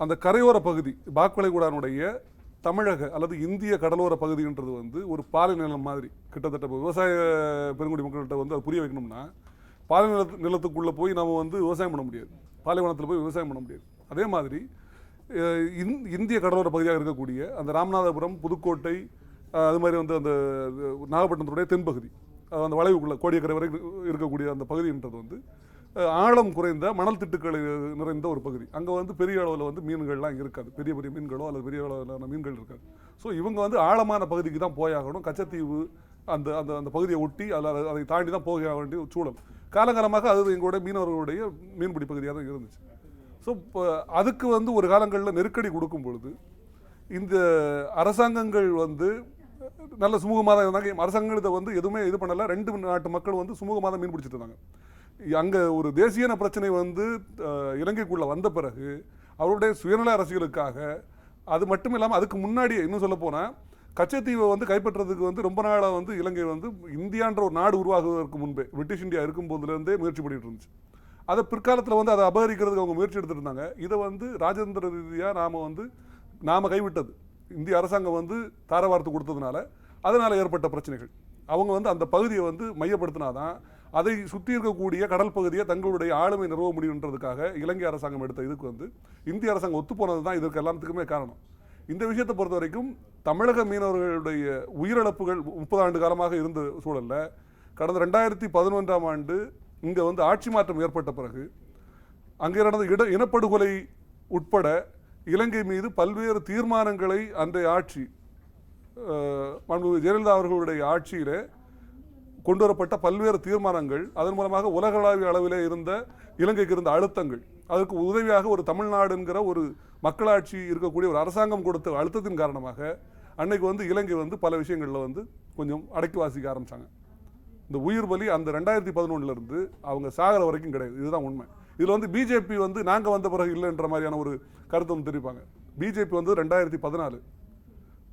அந்த கரையோர பகுதி பாக்வளைகுடானுடைய தமிழக அல்லது இந்திய கடலோர பகுதின்றது வந்து ஒரு பாலைநிலம் மாதிரி. கிட்டத்தட்ட விவசாய பெருங்குடி மக்கள்கிட்ட வந்து அது புரிய வைக்கணும்னா நிலத்துக்குள்ளே போய் நம்ம வந்து விவசாயம் பண்ண முடியாது, பாலைவனத்தில் போய் விவசாயம் பண்ண முடியாது. அதே மாதிரி இந்திய கடலோர பகுதியாக இருக்கக்கூடிய அந்த ராமநாதபுரம், புதுக்கோட்டை, அது மாதிரி வந்து அந்த நாகப்பட்டினத்துடைய தென்பகுதி, அந்த வளைவுக்குள்ள கோடியக்கரை வரை இருக்கக்கூடிய அந்த பகுதின்றது வந்து ஆழம் குறைந்த மணல் திட்டுக்கள் நிறைந்த ஒரு பகுதி. அங்கே வந்து பெரிய அளவில் வந்து மீன்கள்லாம் இருக்காது, பெரிய பெரிய மீன்களோ அல்லது பெரிய அளவிலான மீன்கள் இருக்காது. ஸோ இவங்க வந்து ஆழமான பகுதிக்கு தான் போயாகணும். கச்சத்தீவு அந்த அந்த அந்த பகுதியை ஒட்டி அதை தாண்டி தான் போக வேண்டிய சூழல். காலகாலமாக அது எங்களுடைய மீனவர்களுடைய மீன்பிடி பகுதியாக தான் இருந்துச்சு. ஸோ இப்போ அதுக்கு வந்து ஒரு காலங்களில் நெருக்கடி கொடுக்கும் பொழுது இந்த அரசாங்கங்கள் வந்து நல்ல சுமூகமாக தான் இருந்தாங்க. அரசாங்கங்கள் இதை வந்து எதுவுமே இது பண்ணலை. 2 நாட்டு மக்கள் வந்து சுமூகமாக தான் மீன் பிடிச்சிட்டு இருந்தாங்க. அங்கே ஒரு தேசியன பிரச்சனை வந்து இலங்கைக்குள்ளே வந்த பிறகு அவருடைய சுயநல அரசியலுக்காக, அது மட்டும் இல்லாமல் அதுக்கு முன்னாடியே இன்னும் சொல்ல போனால் கச்சத்தீவை வந்து கைப்பற்றுறதுக்கு வந்து ரொம்ப நாளாக வந்து இலங்கை வந்து இந்தியான்ற ஒரு நாடு உருவாகுவதற்கு முன்பே பிரிட்டிஷ் இந்தியா இருக்கும் போதுலேருந்தே முயற்சி பண்ணிட்டு இருந்துச்சு. அதை பிற்காலத்தில் வந்து அதை அபகரிக்கிறதுக்கு அவங்க முயற்சி எடுத்துட்டு இருந்தாங்க. இதை வந்து ராஜேந்திர ரீதியாக நாம் கைவிட்டது. இந்திய அரசாங்கம் வந்து தாரவார்த்து கொடுத்ததுனால அதனால் ஏற்பட்ட பிரச்சனைகள். அவங்க வந்து அந்த பகுதியை வந்து மையப்படுத்தினாதான் அதை சுற்றி இருக்கக்கூடிய கடல் பகுதியை தங்களுடைய ஆளுமை நிறுவ முடியுன்றதுக்காக இலங்கை அரசாங்கம் எடுத்த இதுக்கு வந்து இந்திய அரசாங்கம் ஒத்துப்போனது தான் இதற்கு எல்லாத்துக்குமே காரணம். இந்த விஷயத்தை பொறுத்த வரைக்கும் தமிழக மீனவர்களுடைய உயிரிழப்புகள் 30 ஆண்டு காலமாக இருந்த சூழலில் கடந்த 2011ஆம் ஆண்டு இங்கே வந்து ஆட்சி மாற்றம் ஏற்பட்ட பிறகு அங்கே நடந்த இனப்படுகொலை உட்பட இலங்கை மீது பல்வேறு தீர்மானங்களை அன்றைய ஆட்சி ஜெயலலிதா அவர்களுடைய ஆட்சியிலே கொண்டு வரப்பட்ட பல்வேறு தீர்மானங்கள், அதன் மூலமாக உலகளாவிய அளவிலே இருந்த இலங்கைக்கு இருந்த அழுத்தங்கள், அதற்கு உதவியாக ஒரு தமிழ்நாடு என்கிற ஒரு மக்களாட்சி இருக்கக்கூடிய ஒரு அரசாங்கம் கொடுத்த அழுத்தத்தின் காரணமாக அன்னைக்கு வந்து இலங்கை வந்து பல விஷயங்களில் வந்து கொஞ்சம் அடக்கி வாசிக்க ஆரம்பித்தாங்க. இந்த உயிர் பலி அந்த 2011 அவங்க சாகிற வரைக்கும் கிடையாது. இதுதான் உண்மை. இதில் வந்து பிஜேபி வந்து நாங்கள் வந்த பிறகு இல்லைன்ற மாதிரியான ஒரு கருத்தை தெரிவிப்பாங்க. பிஜேபி வந்து 2014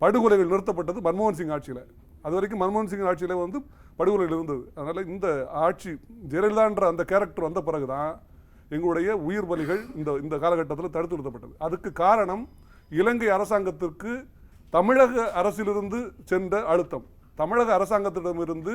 படுகொலைகள் நிறுத்தப்பட்டது மன்மோகன் சிங் ஆட்சியில். அது வரைக்கும் மன்மோகன் சிங் ஆட்சியில் வந்து படுகொலைகள் இருந்தது. அதனால் இந்த ஆட்சி ஜெயலலிதான்ற அந்த கேரக்டர் வந்த பிறகு தான் எங்களுடைய உயிர் பலிகள் இந்த காலகட்டத்தில் தடுத்து நிறுத்தப்பட்டது. அதுக்கு காரணம் இலங்கை அரசாங்கத்திற்கு தமிழக அரசிலிருந்து சென்ற அழுத்தம், தமிழக அரசாங்கத்திடமிருந்து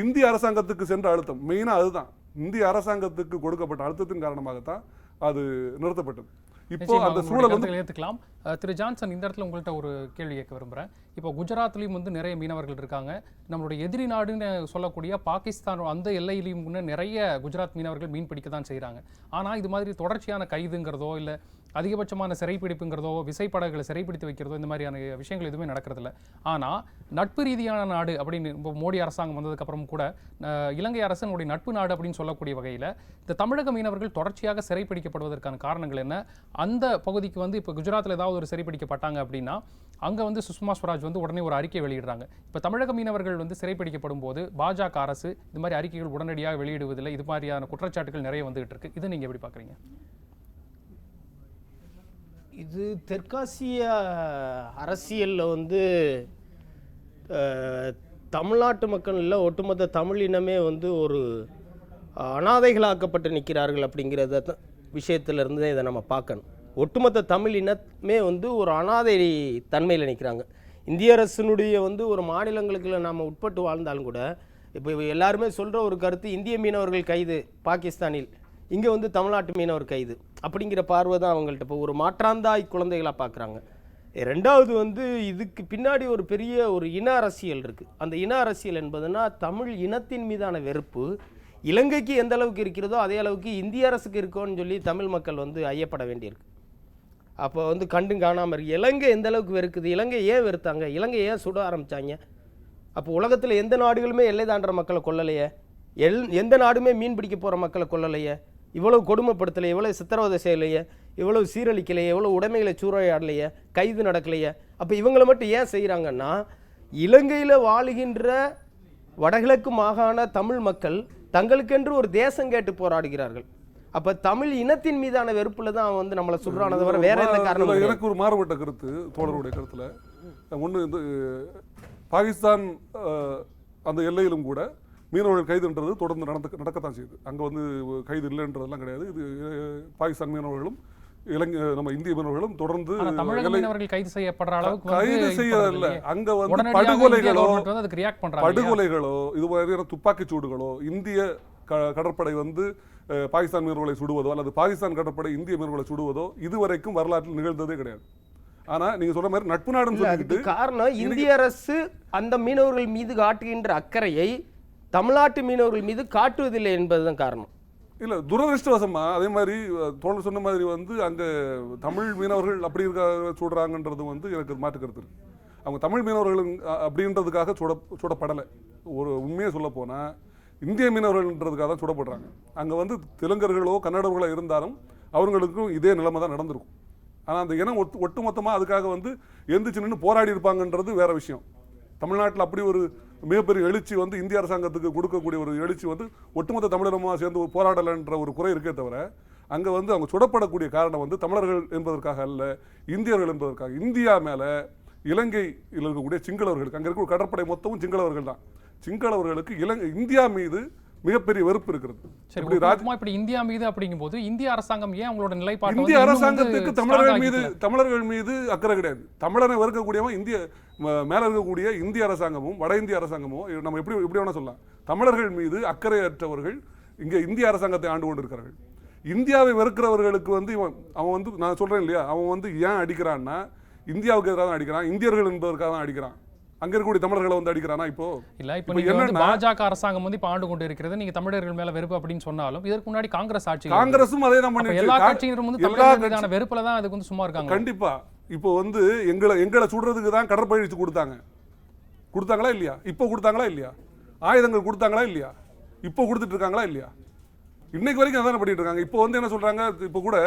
இந்திய அரசாங்கத்துக்கு சென்ற அழுத்தம். மெயினாக அதுதான், இந்திய அரசாங்கத்துக்கு கொடுக்கப்பட்ட அழுத்தத்தின் காரணமாகத்தான் அது நிறுத்தப்பட்டது. இப்போ அந்த சூழல் வந்து ஏற்றுக்கலாம். திரு ஜான்சன், இந்த இடத்துல உங்கள்கிட்ட ஒரு கேள்வி கேட்க விரும்புகிறேன். இப்போ குஜராத்லேயும் வந்து நிறைய மீனவர்கள் இருக்காங்க. நம்மளுடைய எதிரி நாடுன்னு சொல்லக்கூடிய பாகிஸ்தான் அந்த எல்லையிலையும் நிறைய குஜராத் மீனவர்கள் மீன் பிடிக்க தான் செய்கிறாங்க. ஆனால் இது மாதிரி தொடர்ச்சியான கைதுங்கிறதோ இல்லை அதிகபட்சமான சிறைப்பிடிப்புங்கிறதோ விசைப்படகுகளை சிறைப்பிடித்து வைக்கிறதோ இந்த மாதிரியான விஷயங்கள் எதுவுமே நடக்கிறதில்ல. ஆனால் நட்பு ரீதியான நாடு அப்படின்னு இப்போ மோடி அரசாங்கம் வந்ததுக்கப்புறம் கூட இலங்கை அரசனுடைய நட்பு நாடு அப்படின்னு சொல்லக்கூடிய வகையில் இந்த தமிழக மீனவர்கள் தொடர்ச்சியாக சிறைப்பிடிக்கப்படுவதற்கான காரணங்கள் என்ன? அந்த பகுதிக்கு வந்து இப்போ குஜராத்தில் ஏதாவது ஒரு சிறைப்பிடிக்கப்பட்டாங்க அப்படின்னா அங்கே வந்து சுஷ்மா ஸ்வராஜ் வந்து உடனே ஒரு அறிக்கை வெளியிடுறாங்க. இப்போ தமிழக மீனவர்கள் வந்து சிறைப்பிடிக்கப்படும் போது பாஜக அரசு இது மாதிரி அறிக்கைகள் உடனடியாக வெளியிடுவதில்லை. இது மாதிரியான குற்றச்சாட்டுகள் நிறைய வந்துகிட்டு இருக்கு. இதை நீங்கள் எப்படி பார்க்குறீங்க? இது தெற்காசிய அரசியலில் வந்து தமிழ்நாட்டு மக்கள் இல்லை, ஒட்டுமொத்த தமிழ் இனமே வந்து ஒரு அனாதைகளாக்கப்பட்டு நிற்கிறார்கள் அப்படிங்கிறத விஷயத்திலிருந்து இதை நம்ம பார்க்கணும். ஒட்டுமொத்த தமிழ் இனமே வந்து ஒரு அனாதை தன்மையில் நிற்கிறாங்க. இந்திய அரசினுடைய வந்து ஒரு மாநிலங்களுக்குள்ள நாம் உட்பட்டு வாழ்ந்தாலும் கூட இப்போ எல்லாருமே சொல்கிற ஒரு கருத்து, இந்திய மீனவர்கள் கைது பாகிஸ்தானில், இங்கே வந்து தமிழ்நாட்டு மீனவர் கைது அப்படிங்கிற பார்வை தான் அவங்கள்ட்ட இப்போ ஒரு மாற்றாந்தாய் குழந்தைகளாக பார்க்குறாங்க. ரெண்டாவது வந்து இதுக்கு பின்னாடி ஒரு பெரிய ஒரு இன அரசியல் இருக்குது. அந்த இன அரசியல் என்பதுனா தமிழ் இனத்தின் மீதான வெறுப்பு இலங்கைக்கு எந்த அளவுக்கு இருக்கிறதோ அதே அளவுக்கு இந்திய அரசுக்கு இருக்கோன்னு சொல்லி தமிழ் மக்கள் வந்து ஐயப்பட வேண்டியிருக்கு. அப்போ வந்து கண்டும் காணாமல் இருக்கு. இலங்கை எந்த அளவுக்கு வெறுக்குது, இலங்கை ஏன் வெறுத்தாங்க, இலங்கை ஏன் சுட ஆரம்பித்தாங்க? அப்போ உலகத்தில் எந்த நாடுகளுமே எல்லை தாண்டுற மக்களை கொல்லலையே, எந்த நாடுமே மீன் பிடிக்க போகிற மக்களை கொல்லலையே, இவ்வளவு கொடுமைப்படுத்தலையே, இவ்வளவு சித்திரவதை செய்யலையே, இவ்வளவு சீரழிக்கலையே, இவ்வளவு உடைமைகளை சூறையாடலையே, கைது நடக்கலையே. அப்போ இவங்களை மட்டும் ஏன் செய்கிறாங்கன்னா இலங்கையில் வாழுகின்ற வடகிழக்கு மாகாண தமிழ் மக்கள் தங்களுக்கென்று ஒரு தேசம் கேட்டு போராடுகிறார்கள். அப்போ தமிழ் இனத்தின் மீதான வெறுப்புல தான் அவன் வந்து நம்மளை சொல்றானதை தவிர வேற எந்த காரணம்? எனக்கு ஒரு மாறுபட்ட கருத்து தோழருடைய கருத்துல. ஒன்று இந்த பாகிஸ்தான் அந்த எல்லையிலும் கூட மீனவர்கள் கைதுன்றது தொடர்ந்து நடக்கத்தான் செய்யுது. அங்கே வந்து கைது இல்லைன்றதெல்லாம் கிடையாது. இது பாகிஸ்தான் மீனவர்களும் நம்ம இந்திய மீனவர்களும் தொடர்ந்து கைது செய்யப்படுற அளவுக்கு கைது செய்யல. அங்க வந்து படுகொலைகளோ இது மாதிரியான துப்பாக்கி சூடுகளோ இந்திய கடற்படை வந்து பாகிஸ்தான் மீனவர்களை சுடுவதோ அல்லது பாகிஸ்தான் கடற்படை இந்திய மீனவர்களை சுடுவதோ இதுவரைக்கும் வரலாற்றில் நிகழ்ந்ததே கிடையாது. ஆனா நீங்க சொல்ற மாதிரி நட்பு நாடுன்னு சொல்லிட்டு காரணம் இந்திய அரசு அந்த மீனவர்கள் மீது காட்டுகின்ற அக்கறையை தமிழ்நாட்டு மீனவர்கள் மீது காட்டுவதில்லை என்பதுதான் காரணம். இல்லை, துரதிருஷ்டவசமா அதே மாதிரி தோழர் சொன்ன மாதிரி வந்து அங்கே தமிழ் மீனவர்கள் அப்படி இருக்க சுடுறாங்கன்றது வந்து எனக்கு மாற்று கருத்து இருக்கு. அவங்க தமிழ் மீனவர்கள் அப்படின்றதுக்காக சுடப்படலை. ஒரு உண்மையை சொல்ல போனால் இந்திய மீனவர்கள்ன்றதுக்காக தான் சுடப்படுறாங்க. அங்கே வந்து தெலுங்கர்களோ கன்னடர்களோ இருந்தாலும் அவங்களுக்கும் இதே நிலைமை தான் நடந்திருக்கும். ஆனால் அந்த இனம் ஒட்டுமொத்தமாக அதுக்காக வந்து எந்திரிச்சு நின்று போராடி இருப்பாங்கன்றது வேற விஷயம். தமிழ்நாட்டில் அப்படி ஒரு மிகப்பெரிய எழுச்சி வந்து இந்திய அரசாங்கத்துக்கு கொடுக்கக்கூடிய ஒரு எழுச்சி வந்து ஒட்டுமொத்த தமிழகமாக சேர்ந்து ஒரு போராடலைன்ற ஒரு குறை இருக்கே தவிர அங்கே வந்து அவங்க சுடப்படக்கூடிய காரணம் வந்து தமிழர்கள் என்பதற்காக அல்ல, இந்தியர்கள் என்பதற்காக. இந்தியா மேலே இலங்கையில் இருக்கக்கூடிய சிங்களவர்களுக்கு, அங்கே இருக்கக்கூடிய கடற்படை மொத்தமும் சிங்களவர்கள் தான். சிங்களவர்களுக்கு இந்தியா மீது மிகப்பெரிய வெறுப்பு இருக்கிறது. இப்படி இந்தியா மீது அப்படிங்கும்போது இந்திய அரசாங்கம் ஏன் அவங்களோட நிலைப்பாடு? இந்திய அரசாங்கத்துக்கு தமிழர்கள் மீது அக்கறை கிடையாது. தமிழனை வெறுக்கக்கூடியவன் இந்திய மேல இருக்கக்கூடிய இந்திய அரசாங்கமும் வட இந்திய அரசாங்கமும் நம்ம எப்படி வேணா சொல்லலாம். தமிழர்கள் மீது அக்கறையற்றவர்கள் இங்கே இந்திய அரசாங்கத்தை ஆண்டு கொண்டிருக்கிறார்கள். இந்தியாவை வெறுக்கிறவர்களுக்கு வந்து அவன் வந்து நான் சொல்றேன் இல்லையா, அவன் வந்து ஏன் அடிக்கிறான்னா இந்தியாவுக்கு எதிராக தான் அடிக்கிறான், இந்தியர்கள் என்பதற்காக தான் அடிக்கிறான். அங்க இருக்கக்கூடிய தமிழர்களை வந்து அடிக்கிறானா? இப்போ பாஜக அரசாங்கம் வந்து ஆண்டு கொண்டு இருக்கிறது, நீங்க தமிழர்கள் மேல வெறுப்பு அப்படின்னு சொன்னாலும் இதற்கு முன்னாடி காங்கிரஸ் ஆட்சி, காங்கிரஸும் அதே தான் பண்ணிட்டு எல்லா கட்சியினரும் வந்து தமிழர்கள் மீதான வெறுப்புல தான் அதுக்கு வந்து சும்மா இருக்காங்க. கண்டிப்பா. இப்போ வந்து எங்களை சுடுறதுக்கு தான் கடற்பயிற்சி கொடுத்தாங்களா இல்லையா? இப்போ கொடுத்தாங்களா இல்லையா? ஆயுதங்கள் கொடுத்தாங்களா இல்லையா? இப்போ கொடுத்துட்டு இருக்காங்களா இல்லையா? இன்னைக்கு வரைக்கும் அதான் பண்ணிட்டு இருக்காங்க. இப்போ வந்து என்ன சொல்றாங்க, இப்போ கூட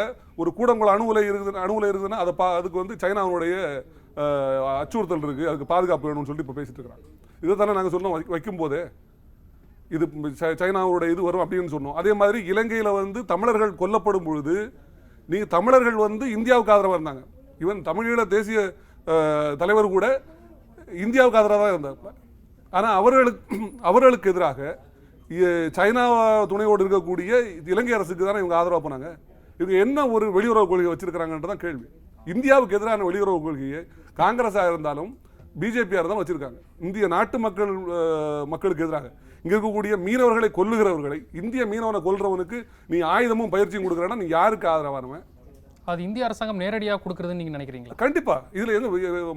ஒரு கூடங்குளம் அணுகுலை இருக்குதுன்னா அதுக்கு வந்து சைனாவுடைய அச்சுறுத்தல் இருக்கு, அதுக்கு பாதுகாப்பு வேணும்னு சொல்லிட்டு இப்போ பேசிட்டு இருக்காங்க. இதை தானே நாங்கள் சொன்னோம் வைக்கும் போதே, இது சைனாவோட இது வரும் அப்படின்னு சொன்னோம். அதே மாதிரி இலங்கையில் வந்து தமிழர்கள் கொல்லப்படும் பொழுது நீங்கள் தமிழர்கள் வந்து இந்தியாவுக்கு ஆதரவாக இருந்தாங்க. ஈவன் தமிழீழ தேசிய தலைவர் கூட இந்தியாவுக்கு ஆதரவாக தான் இருந்தார். ஆனால் அவர்களுக்கு எதிராக சைனா துணையோடு இருக்கக்கூடிய இலங்கை அரசுக்கு தானே இவங்க ஆதரவு பண்ணாங்க. இவங்க என்ன ஒரு வெளியுறவு கொள்கை வச்சிருக்கிறாங்கன்றதான் கேள்வி. இந்தியாவுக்கு எதிரான வெளியுறவு கொள்கையை காங்கிரஸாக இருந்தாலும் பிஜேபியாக இருந்தாலும் வச்சிருக்காங்க. இந்திய நாட்டு மக்களுக்கு எதிராக இங்க இருக்கக்கூடிய மீனவர்களை கொல்லுகிறவர்களை, இந்திய மீனவனை கொல்றவனுக்கு நீ ஆயுதமும் பயிற்சியும் கொடுக்குறேன்னா நீ யாருக்கு ஆதரவானவன்? அது இந்திய அரசாங்கம் நேரடியாக கொடுக்குறதுன்னு நீங்க நினைக்கிறீங்களா? கண்டிப்பா. இதுல எங்க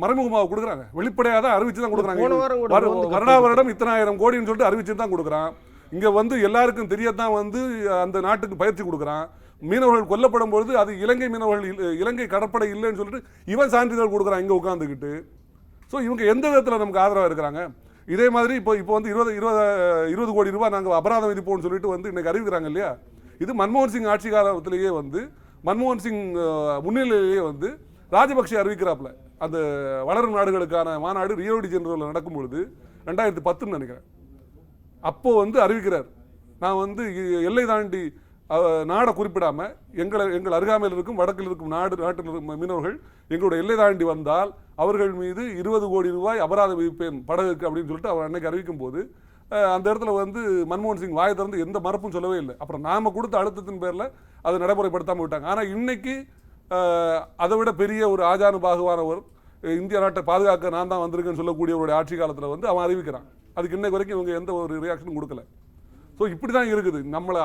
மறைமுகமாக கொடுக்குறாங்க, வெளிப்படையாக தான் அறிவிச்சு தான் கொடுக்குறாங்க. வருடா வருடம் இத்தனை ஆயிரம் கோடின்னு சொல்லிட்டு அறிவிச்சு தான் கொடுக்குறான். இங்க வந்து எல்லாருக்கும் தெரியத்தான் வந்து அந்த நாட்டுக்கு பயிற்சி கொடுக்குறான். மீனவர்கள் கொல்லப்படும் பொழுது அது இலங்கை மீனவர்கள், இலங்கை கடற்படை இல்லைன்னு சொல்லிட்டு இவன் சான்றிதழ் கொடுக்குறான் இங்க உட்காந்துக்கிட்டு. ஸோ இவங்க எந்த விதத்தில் நமக்கு ஆதரவாக இருக்கிறாங்க? இதே மாதிரி இப்போ வந்து 20 கோடி ரூபாய் நாங்கள் அபராதம் விதிப்போம்னு சொல்லிட்டு வந்து இன்னைக்கு அறிவிக்கிறாங்க இல்லையா? இது மன்மோகன் சிங் ஆட்சி காலத்திலேயே வந்து மன்மோகன் சிங் முன்னிலையிலேயே வந்து ராஜபக்சே அறிவிக்கிறாப்புல. அந்த வளரும் நாடுகளுக்கான மாநாடு ரியோ டி ஜெனீரோவில் நடக்கும் பொழுது 2010 நினைக்கிறேன், அப்போ வந்து அறிவிக்கிறார், நான் வந்து எல்லை தாண்டி நாடை குறிப்பிடாம எங்கள் அருகாமையில் இருக்கும் வடக்கில் இருக்கும் நாட்டில் இருக்கும் மீனவர்கள் எங்களுடைய எல்லை தாண்டி வந்தால் அவர்கள் மீது 20 கோடி ரூபாய் அபராதம் விதிப்பேன் படகுக்கு அப்படின்னு சொல்லிட்டு அவர் அன்னைக்கு அறிவிக்கும் போது அந்த இடத்துல வந்து மன்மோகன் சிங் வாயை திறந்து எந்த மறுப்பும் சொல்லவே இல்லை. அப்புறம் நாம கொடுத்த அழுத்தத்தின் பேரில் அதை நடைமுறைப்படுத்தாமல் விட்டாங்க. ஆனால் இன்னைக்கு அதை விட பெரிய ஒரு ஆஜானுபாகுவானவர், இந்திய நாட்டை பாதுகாக்க நான் தான் வந்திருக்கேன்னு சொல்லக்கூடியவருடைய ஆட்சி காலத்தில் வந்து அவன் அறிவிக்கிறான். அதுக்கு இன்னைக்கு வரைக்கும் இவங்க எந்த ஒரு ரியாக்ஷனும் கொடுக்கல. ஸோ இப்படி தான் இருக்குது. நம்மளை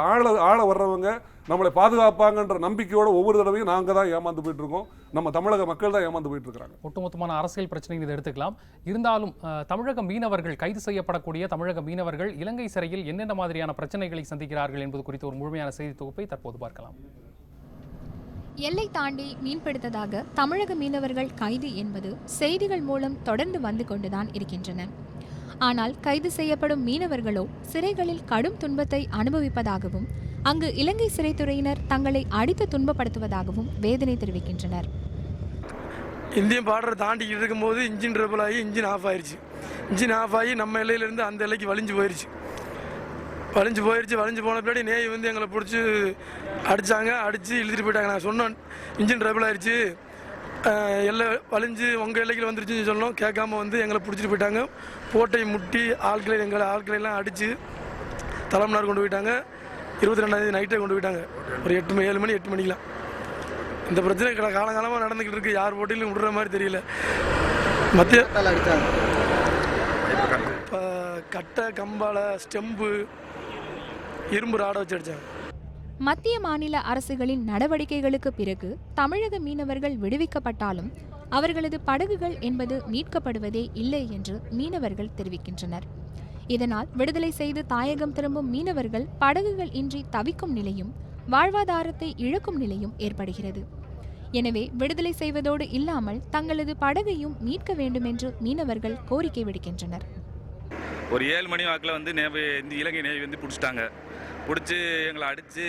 ஆள வர்றவங்க நம்மளை பாதுகாப்பாங்கன்ற நம்பிக்கையோட ஒவ்வொரு தடவையும் நாங்கள் தான் ஏமாந்து போயிட்டு இருக்கோம். நம்ம தமிழக மக்கள் தான் ஏமாந்து போயிட்டு இருக்காங்க. ஒட்டுமொத்தமான அரசியல் பிரச்சனை இதை எடுத்துக்கலாம். இருந்தாலும் தமிழக மீனவர்கள், கைது செய்யப்படக்கூடிய தமிழக மீனவர்கள் இலங்கை சிறையில் என்னென்ன மாதிரியான பிரச்சனைகளை சந்திக்கிறார்கள் என்பது குறித்த ஒரு முழுமையான செய்தி தொகுப்பை தற்போது பார்க்கலாம். எல்லை தாண்டி மீன்பிடித்ததாக தமிழக மீனவர்கள் கைது என்பது செய்திகள் மூலம் தொடர்ந்து வந்து கொண்டுதான் இருக்கின்றன. ஆனால் கைது செய்யப்படும் மீனவர்களோ சிறைகளில் கடும் துன்பத்தை அனுபவிப்பதாகவும் அங்கு இலங்கை சிறைத்துறையினர் தங்களை அடித்து துன்பப்படுத்துவதாகவும் வேதனை தெரிவிக்கின்றனர். இந்தியன் பார்டரை தாண்டிக்கிட்டு இருக்கும்போது இன்ஜின் ட்ரபிள் ஆகி இன்ஜின் ஆஃப் ஆயிடுச்சு. இன்ஜின் ஆஃப் ஆகி நம்ம எல்லையிலேருந்து அந்த எல்லைக்கு வலிஞ்சு போயிடுச்சு. வலிஞ்சு போன பின்னாடி நேய் வந்து எங்களை பிடிச்சி அடித்தாங்க. அடித்து இழுத்துட்டு போயிட்டாங்க. நான் சொன்னேன் இன்ஜின் ட்ரபிள் ஆயிடுச்சு, எல்லை வலிஞ்சு உங்கள் எல்லைக்கு வந்துருச்சுன்னு சொன்னோம். கேட்காம வந்து எங்களை பிடிச்சிட்டு போயிட்டாங்க. போட்டை முட்டி ஆட்களையெல்லாம் அடித்து தலைமன்னார் கொண்டு போயிட்டாங்க. 22ஆம் நைட்டே கொண்டு போயிட்டாங்க. ஒரு 7 மணி 8 மணிக்கெலாம். இந்த பிரச்சனை காலங்காலமாக நடந்துக்கிட்டு இருக்கு. யார் போட்டியிலும் விடுற மாதிரி தெரியல. மத்திய கட்டை, கம்பால, ஸ்டெம்பு, இரும்பு ராடை வச்சு அடித்தாங்க. மத்திய மாநில அரசுகளின் நடவடிக்கைகளுக்கு பிறகு தமிழக மீனவர்கள் விடுவிக்கப்பட்டாலும் அவர்களது படகுகள் என்பது மீட்கப்படுவதே இல்லை என்று மீனவர்கள் தெரிவிக்கின்றனர். இதனால் விடுதலை செய்து தாயகம் திரும்பும் மீனவர்கள் படகுகள் இன்றி தவிக்கும் நிலையும் வாழ்வாதாரத்தை இழக்கும் நிலையும் ஏற்படுகிறது. எனவே விடுதலை செய்வதோடு இல்லாமல் தங்களது படகையும் மீட்க வேண்டும் என்று மீனவர்கள் கோரிக்கை விடுக்கின்றனர். ஒரு 7 மணி வாக்கில் வந்து இலங்கை நேவி வந்து பிடிச்சிட்டாங்க. பிடிச்சி எங்களை அடித்து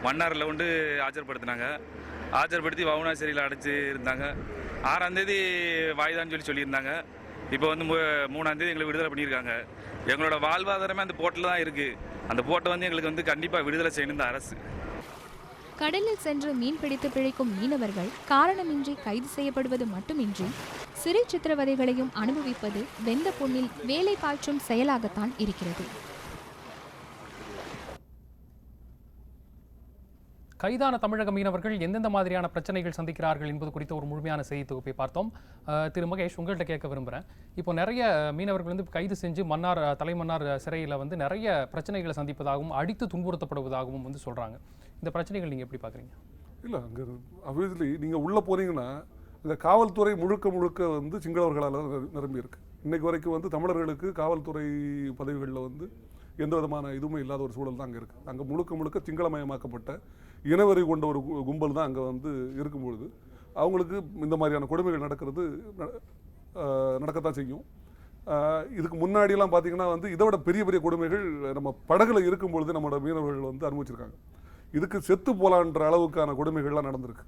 மன்னாரில் கொண்டு ஆஜர்படுத்தினாங்க. ஆஜர்படுத்தி வவுனா சிறையில் அடைச்சி இருந்தாங்க. 6ஆம் தேதி வாய்தான்னு சொல்லியிருந்தாங்க. இப்போ வந்து 3ஆம் தேதி எங்களை விடுதலை பண்ணியிருக்காங்க. எங்களோட வாழ்வாதாரமே அந்த போட்டில் தான் இருக்குது. அந்த போட்டை வந்து எங்களுக்கு வந்து கண்டிப்பாக விடுதலை செய்யணும் இந்த அரசு. கடலில் சென்று மீன்பிடித்து பிழைக்கும் மீனவர்கள் காரணமின்றி கைது செய்யப்படுவது மட்டுமின்றி சிறை சித்திரவதைகளையும் அனுபவிப்பது வெந்த பொன்னில் வேலை பாய்ச்சும் செயலாகத்தான் இருக்கிறது. கைதான தமிழக மீனவர்கள் எந்தெந்த மாதிரியான பிரச்சனைகள் சந்திக்கிறார்கள் என்பது குறித்த ஒரு முழுமையான செய்தி தொகுப்பை பார்த்தோம். திரு மகேஷ், உங்கள்கிட்ட கேட்க விரும்புகிறேன். இப்போ நிறைய மீனவர்கள் வந்து கைது செஞ்சு தலைமன்னார் சிறையில் வந்து நிறைய பிரச்சனைகளை சந்திப்பதாகவும் அடித்து துன்புறுத்தப்படுவதாகவும் வந்து சொல்கிறாங்க. இந்த பிரச்சனைகள் நீங்கள் எப்படி பார்க்குறீங்க? இல்லை, அங்கே அப்வியஸ்லி நீங்கள் உள்ளே போனீங்கன்னா இந்த காவல்துறை முழுக்க வந்து சிங்களவர்களால் நிரம்பி இருக்கு. இன்றைக்கு வரைக்கும் வந்து தமிழர்களுக்கு காவல்துறை பதவிகளில் வந்து எந்த விதமான இதுவுமே இல்லாத ஒரு சூழல் தான் அங்கே இருக்குது. அங்கே முழுக்க சிங்களமயமாக்கப்பட்ட இனவெறி கொண்ட ஒரு கும்பல் தான் அங்கே வந்து இருக்கும்பொழுது அவங்களுக்கு இந்த மாதிரியான கொடுமைகள் நடக்கத்தான் செய்யும். இதுக்கு முன்னாடியெல்லாம் பார்த்தீங்கன்னா வந்து இதை விட பெரிய கொடுமைகள் நம்ம படகுல இருக்கும்பொழுது நம்மளோட மீனவர்கள் வந்து அனுபவிச்சிருக்காங்க. இதுக்கு செத்து போலான்ற அளவுக்கான கொடுமைகள்லாம் நடந்திருக்கு.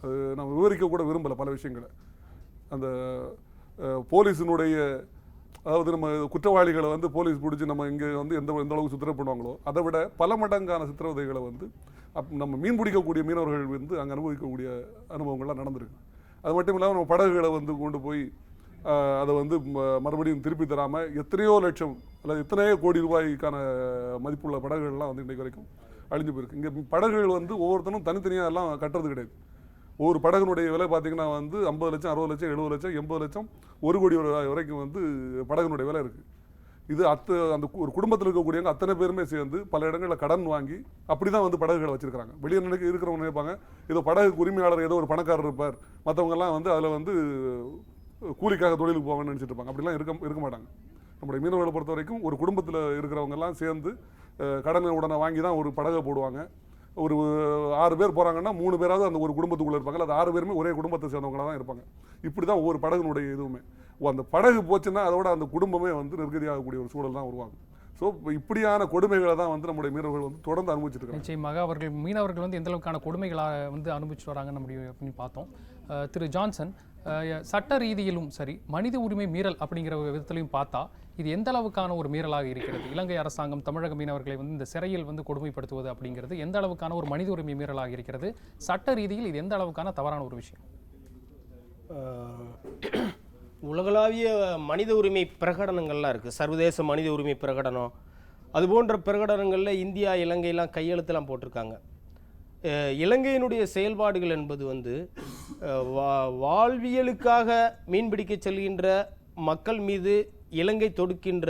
அது நம்ம விவரிக்க கூட விரும்பலை பல விஷயங்களை. அந்த போலீஸினுடைய, அதாவது நம்ம குற்றவாளிகளை வந்து போலீஸ் பிடிச்சி நம்ம இங்கே வந்து எந்த அளவுக்கு சித்திரவதை பண்ணுவாங்களோ அதை விட பல மடங்கான சித்திரவதைகளை வந்து நம்ம மீன் பிடிக்கக்கூடிய மீனவர்கள் வந்து அங்கே அனுபவிக்கக்கூடிய அனுபவங்கள்லாம் நடந்திருக்கு. அது மட்டும் இல்லாமல் நம்ம படகுகளை வந்து கொண்டு போய் அதை வந்து மறுபடியும் திருப்பி தராமல் எத்தனையோ லட்சம் அல்லது எத்தனையோ கோடி ரூபாய்க்கான மதிப்புள்ள படகுகள்லாம் வந்து இன்றைக்கு வரைக்கும் அழிஞ்சு போயிருக்கு. இங்கே படகுகள் வந்து ஒவ்வொருத்தரும் தனித்தனியாக எல்லாம் கட்டுறது கிடையாது. ஒவ்வொரு படகுனுடைய விலை பார்த்தீங்கன்னா வந்து 50 லட்சம் 60 லட்சம் 70 லட்சம் 80 லட்சம் 1 கோடி ரூபாய் வரைக்கும் வந்து படகுனுடைய விலை இருக்குது. இது அந்த ஒரு குடும்பத்தில் இருக்கக்கூடியவங்க அத்தனை பேருமே சேர்ந்து பல இடங்களில் கடன் வாங்கி அப்படி தான் வந்து படகுகளை வச்சிருக்காங்க. வெளியே இருக்கிறவங்க நினைப்பாங்க ஏதோ படகு உரிமையாளர் ஏதோ ஒரு பணக்காரர் இருப்பார், மற்றவங்கெல்லாம் வந்து அதில் வந்து கூலிக்காக தொழிலுக்கு போவாங்கன்னு நினச்சிட்டு இருப்பாங்க. அப்படிலாம் இருக்க மாட்டாங்க. நம்முடைய மீனவர்களை பொறுத்த வரைக்கும் ஒரு குடும்பத்தில் இருக்கிறவங்கெல்லாம் சேர்ந்து கடனை உடனே வாங்கி தான் ஒரு படகை போடுவாங்க. ஒரு 6 பேர் போகிறாங்கன்னா 3 பேராவது அந்த ஒரு குடும்பத்துக்குள்ளே இருப்பாங்க. அது 6 பேருமே ஒரே குடும்பத்தை சேர்ந்தவங்களாக தான் இருப்பாங்க. இப்படி தான் ஒவ்வொரு படகுனுடைய இதுவுமே. அந்த படகு போச்சுன்னா அதோட அந்த குடும்பமே வந்து நிர்கதியாகக்கூடிய ஒரு சூழல் தான் உருவாகும். ஸோ இப்படியான கொடுமைகளை தான் வந்து நம்முடைய மீனவர்கள் வந்து தொடர்ந்து அனுபவிச்சுட்டு இருக்காங்க. நிச்சயமாக மீனவர்கள் வந்து எந்த அளவுக்கான கொடுமைகளை வந்து அனுபவிச்சு வராங்க அப்படின்னு பார்த்தோம். திரு ஜான்சன், சட்ட ரீதியிலும் சரி மனித உரிமை மீறல் அப்படிங்கிற விதத்திலையும் பார்த்தா இது எந்த அளவுக்கான ஒரு மீறலாக இருக்கிறது? இலங்கை அரசாங்கம் தமிழக மீனவர்களை வந்து இந்த சிறையில் வந்து கொடுமைப்படுத்துவது அப்படிங்கிறது எந்த அளவுக்கான ஒரு மனித உரிமை மீறலாக இருக்கிறது? சட்ட ரீதியில் இது எந்த அளவுக்கான தவறான ஒரு விஷயம்? உலகளாவிய மனித உரிமை பிரகடனங்கள்லாம் இருக்குது. சர்வதேச மனித உரிமை பிரகடனம், அது போன்ற பிரகடனங்களில் இந்தியா இலங்கையெல்லாம் கையெழுத்தெல்லாம் போட்டிருக்காங்க. இலங்கையினுடைய செயல்பாடுகள் என்பது வந்து வாழ்வியலுக்காக மீன்பிடிக்க செல்கின்ற மக்கள் மீது இலங்கை தொடுக்கின்ற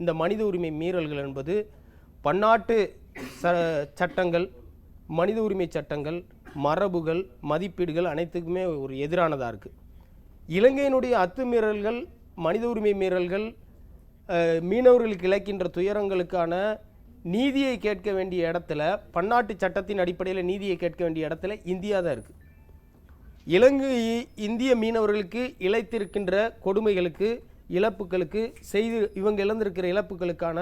இந்த மனித உரிமை மீறல்கள் என்பது பன்னாட்டு சட்டங்கள், மனித உரிமை சட்டங்கள், மரபுகள், மதிப்பீடுகள் அனைத்துக்குமே ஒரு எதிரானதாக இருக்குது. இலங்கையினுடைய அத்துமீறல்கள், மனித உரிமை மீறல்கள், மீனவர்களுக்கு இழைக்கின்ற துயரங்களுக்கான நீதியை கேட்க வேண்டிய இடத்துல, பன்னாட்டு சட்டத்தின் அடிப்படையில் நீதியை கேட்க வேண்டிய இடத்துல இந்தியா தான் இருக்குது. இந்திய மீனவர்களுக்கு இழைத்திருக்கின்ற கொடுமைகளுக்கு, இழப்புகளுக்கு இவங்க இழந்திருக்கிற இழப்புகளுக்கான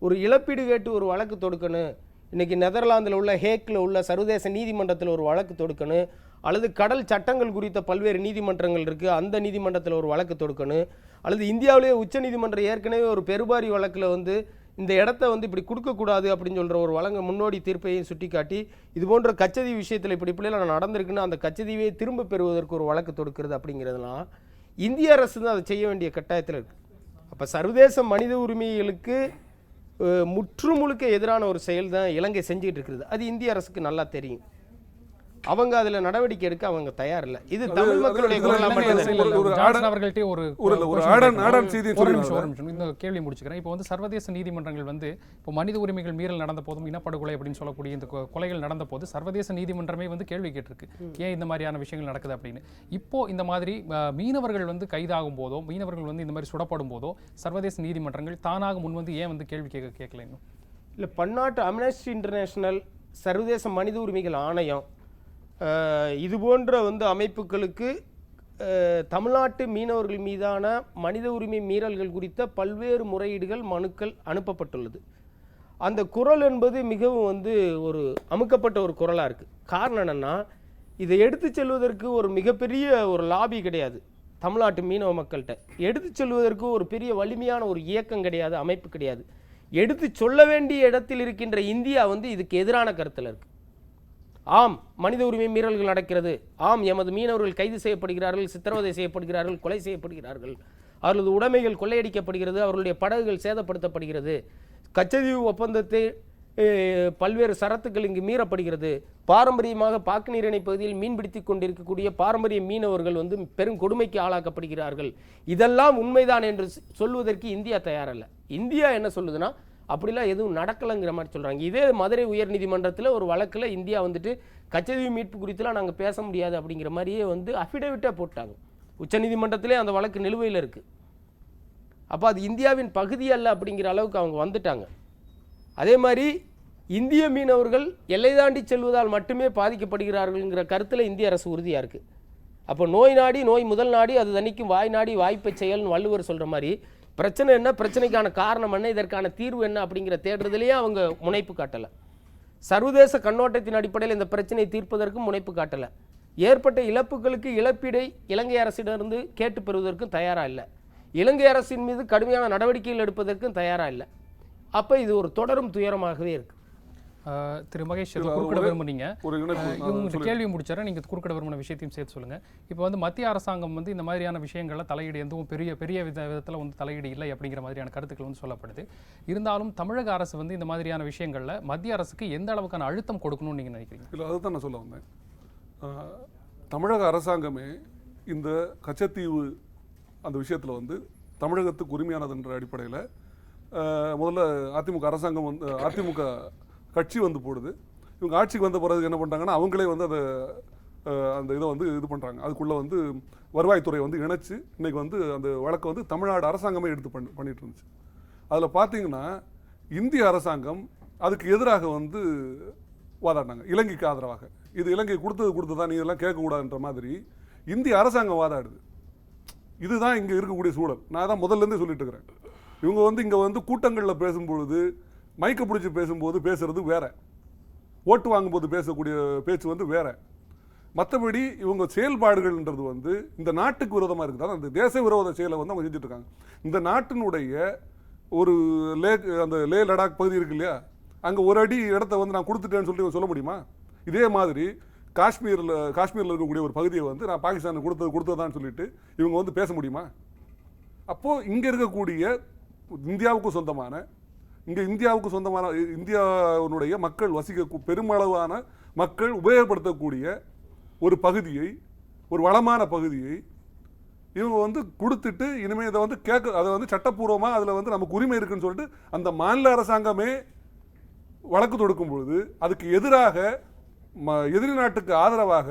ஒரு இழப்பீடு கேட்டு ஒரு வழக்கு தொடுக்கணும். இன்றைக்கி நெதர்லாந்தில் உள்ள ஹேக்கில் உள்ள சர்வதேச நீதிமன்றத்தில் ஒரு வழக்கு தொடுக்கணும். அல்லது கடல் சட்டங்கள் குறித்த பல்வேறு நீதிமன்றங்கள் இருக்குது, அந்த நீதிமன்றத்தில் ஒரு வழக்கு தொடுக்கணும். அல்லது இந்தியாவிலேயே உச்ச நீதிமன்றம் ஏற்கனவே ஒரு பெருபாரி வழக்கில் வந்து இந்த இடத்த வந்து இப்படி கொடுக்கக்கூடாது அப்படின்னு சொல்கிற ஒரு வழங்க முன்னோடி தீர்ப்பையும் சுட்டி காட்டி இது போன்ற கச்சதீவு விஷயத்தில் இப்படிலாம் நடந்திருக்குன்னு அந்த கச்சதீவை திரும்ப பெறுவதற்கு ஒரு வழக்கு தொடுக்கிறது அப்படிங்கிறதுலாம் இந்திய அரசு தான் அதை செய்ய வேண்டிய கட்டாயத்தில் இருக்குது. அப்போ சர்வதேச மனித உரிமைகளுக்கு முற்றுமுழுக்க எதிரான ஒரு செயல் தான் இலங்கை செஞ்சுக்கிட்டு இருக்கிறது. அது இந்திய அரசுக்கு நல்லா தெரியும். அவங்க அதுல நடவடிக்கை எடுக்க அவங்க தயார் இல்லை. இது தமிழ் மக்களுடைய இந்த கேள்வி முடிச்சுக்கிறேன். இப்போ வந்து சர்வதேச நீதிமன்றங்கள் வந்து இப்போ மனித உரிமைகள் மீறல் நடந்த போதும், இனப்படுகொலை அப்படின்னு சொல்லக்கூடிய இந்த கொலைகள் நடந்த போது சர்வதேச நீதிமன்றமே வந்து கேள்வி கேட்டிருக்கு, ஏன் இந்த மாதிரியான விஷயங்கள் நடக்குது அப்படின்னு. இப்போ இந்த மாதிரி மீனவர்கள் வந்து கைதாகும் போதோ, மீனவர்கள் வந்து இந்த மாதிரி சுடப்படும் போதோ சர்வதேச நீதிமன்றங்கள் தானாக முன் வந்து ஏன் வந்து கேள்வி கேட்கல? இன்னும் இல்லை, பன்னாட்டு அம்னஸ்டி இன்டர்நேஷனல், சர்வதேச மனித உரிமைகள் ஆணையம், இது போன்ற வந்து அமைப்புகளுக்கு தமிழ்நாட்டு மீனவர்கள் மீதான மனித உரிமை மீறல்கள் குறித்த பல்வேறு முறையீடுகள், மனுக்கள் அனுப்பப்பட்டுள்ளது. அந்த குரல் என்பது மிகவும் வந்து ஒரு அமுக்கப்பட்ட ஒரு குரலாக இருக்குது. காரணம் என்னென்னா, இதை எடுத்து செல்வதற்கு ஒரு மிகப்பெரிய ஒரு லாபி கிடையாது தமிழ்நாட்டு மீனவ மக்கள்கிட்ட. எடுத்து செல்வதற்கு ஒரு பெரிய வலிமையான ஒரு இயக்கம் கிடையாது, அமைப்பு கிடையாது. எடுத்து சொல்ல வேண்டிய இடத்தில் இருக்கின்ற இந்தியா வந்து இதுக்கு எதிரான கருத்தில் இருக்குது. ஆம், மனித உரிமை மீறல்கள் நடக்கிறது, ஆம் எமது மீனவர்கள் கைது செய்யப்படுகிறார்கள், சித்திரவதை செய்யப்படுகிறார்கள், கொலை செய்யப்படுகிறார்கள், அவர்களது உடைமைகள் கொள்ளையடிக்கப்படுகிறது, அவர்களுடைய படகுகள் சேதப்படுத்தப்படுகிறது, கச்சதீவு ஒப்பந்தத்தை பல்வேறு சரத்துக்கள் இங்கு மீறப்படுகிறது, பாரம்பரியமாக பாக்குநீரிணை பகுதியில் மீன்பிடித்து கொண்டிருக்கக்கூடிய பாரம்பரிய மீனவர்கள் வந்து பெரும் கொடுமைக்கு ஆளாக்கப்படுகிறார்கள். இதெல்லாம் உண்மைதான் என்று சொல்வதற்கு இந்தியா தயாரல்ல. இந்தியா என்ன சொல்லுதுன்னா, அப்படிலாம் எதுவும் நடக்கலைங்கிற மாதிரி சொல்கிறாங்க. இதே மதுரை உயர்நீதிமன்றத்தில் ஒரு வழக்கில் இந்தியா வந்துட்டு கச்சதீவு மீட்பு குறித்துலாம் நாங்கள் பேச முடியாது அப்படிங்கிற மாதிரியே வந்து அஃபிடவிட்டாக போட்டாங்க. உச்சநீதிமன்றத்திலே அந்த வழக்கு நிலுவையில் இருக்குது. அப்போ அது இந்தியாவின் பகுதி அல்ல அப்படிங்கிற அளவுக்கு அவங்க வந்துட்டாங்க. அதே மாதிரி இந்திய மீனவர்கள் எல்லை தாண்டி செல்வதால் மட்டுமே பாதிக்கப்படுகிறார்கள்ங்கிற கருத்தில் இந்திய அரசு உறுதியாக இருக்குது. அப்போ நோய் நாடி நோய் முதல் நாடி அது தணிக்கும் வாய் நாடி வாய்ப்பை செயல்னு வள்ளுவர் சொல்கிற மாதிரி பிரச்சனை என்ன, பிரச்சனைக்கான காரணம் என்ன, இதற்கான தீர்வு என்ன அப்படிங்கிற தேடுறதுலேயே அவங்க முனைப்பு காட்டலை. சர்வதேச கண்ணோட்டத்தின் அடிப்படையில் இந்த பிரச்சனையை தீர்ப்பதற்கும் முனைப்பு காட்டலை. ஏற்பட்ட இழப்புகளுக்கு இழப்பீடை இலங்கை அரசிடமிருந்து கேட்டு பெறுவதற்கும் தயாராக இல்லை. இலங்கை அரசின் மீது கடுமையான நடவடிக்கைகள் எடுப்பதற்கும் தயாராக இல்லை. அப்போ இது ஒரு தொடரும் துயரமாகவே இருக்குது. திரு மகேஷ் இல்ல, குறுக்கிட ஒரே- விரும்புனீங்க. ஒரு இணைப்பு நான் இவங்க சொல்லிடுறேன். கேள்வி முடிச்சார நீங்க குறுக்கிட விரும்பின விஷயத்தையும் சேர்த்து சொல்லுங்க. இப்போ வந்து மத்திய அரசாங்கம் வந்து இந்த மாதிரியான விஷயங்கள்ல தலையீடு எதுவும் பெரிய விதத்துல வந்து தலையீடு இல்லை அப்படிங்கிற மாதிரியான கருத்துக்கள் வந்து சொல்லப்படுது. இருந்தாலும் தமிழக அரசு வந்து இந்த மாதிரியான விஷயங்கள்ல மத்திய அரசுக்கு எந்த அளவுக்கான அழுத்தம் கொடுக்கணும்னு நீங்க நினைக்கிறீங்க? இல்லை அதுதான் நான் சொல்ல வந்தேன். தமிழக அரசாங்கமே இந்த கச்சத்தீவு அந்த விஷயத்தில் வந்து தமிழகத்துக்கு உரிமையானதுன்ற அடிப்படையில் முதல்ல அதிமுக அரசாங்கம் வந்து அதிமுக கட்சி வந்து போடுது. இவங்க ஆட்சிக்கு வந்த பிறகு என்ன பண்ணுறாங்கன்னா அவங்களே வந்து அதை அந்த இதை வந்து இது பண்ணுறாங்க. அதுக்குள்ளே வந்து வருவாய்த்துறை வந்து இணைச்சு இன்றைக்கி வந்து அந்த வழக்கை வந்து தமிழ்நாடு அரசாங்கமே எடுத்து பண்ணிட்டு இருந்துச்சு. அதில் பார்த்தீங்கன்னா இந்திய அரசாங்கம் அதுக்கு எதிராக வந்து வாதாடினாங்க, இலங்கைக்கு ஆதரவாக. இது இலங்கை கொடுத்ததா நீ இதெல்லாம் கேட்கக்கூடாதுன்ற மாதிரி இந்திய அரசாங்கம் வாதாடுது. இதுதான் இங்கே இருக்கக்கூடிய சூழல். நான் தான் முதல்லேருந்தே சொல்லிட்டு இருக்கிறேன். இவங்க வந்து இங்கே வந்து கூட்டங்களில் பேசும்பொழுது மைக்க பிடிச்சி பேசும்போது பேசுறது வேற, ஓட்டு வாங்கும்போது பேசக்கூடிய பேச்சு வந்து வேற. மற்றபடி இவங்க செயல்பாடுகள்ன்றது வந்து இந்த நாட்டுக்கு விரோதமாக இருக்குது. அந்த தேச விரோத செயலை வந்து அவங்க செஞ்சுட்டு இருக்காங்க. இந்த நாட்டினுடைய ஒரு அந்த லே லடாக் பகுதி இருக்கு இல்லையா, அங்கே ஒரு அடி இடத்த வந்து நான் கொடுத்துட்டேன்னு சொல்லிட்டு சொல்ல முடியுமா? இதே மாதிரி காஷ்மீரில் இருக்கக்கூடிய ஒரு பகுதியை வந்து நான் பாகிஸ்தானுக்கு கொடுத்ததான்னு சொல்லிட்டு இவங்க வந்து பேச முடியுமா? அப்போது இங்கே இருக்கக்கூடிய இந்தியாவுக்கு சொந்தமான இந்தியாவுடைய மக்கள் வசிக்க பெருமளவான மக்கள் உபயோகப்படுத்தக்கூடிய ஒரு பகுதியை, ஒரு வளமான பகுதியை இவங்க வந்து கொடுத்துட்டு இனிமேல் இதை வந்து அதை வந்து சட்டப்பூர்வமாக அதில் வந்து நமக்கு உரிமை இருக்குன்னு சொல்லிட்டு அந்த மாநில அரசாங்கமே வழக்கு தொடுக்கும் பொழுது அதுக்கு எதிராக எதிரி நாட்டுக்கு ஆதரவாக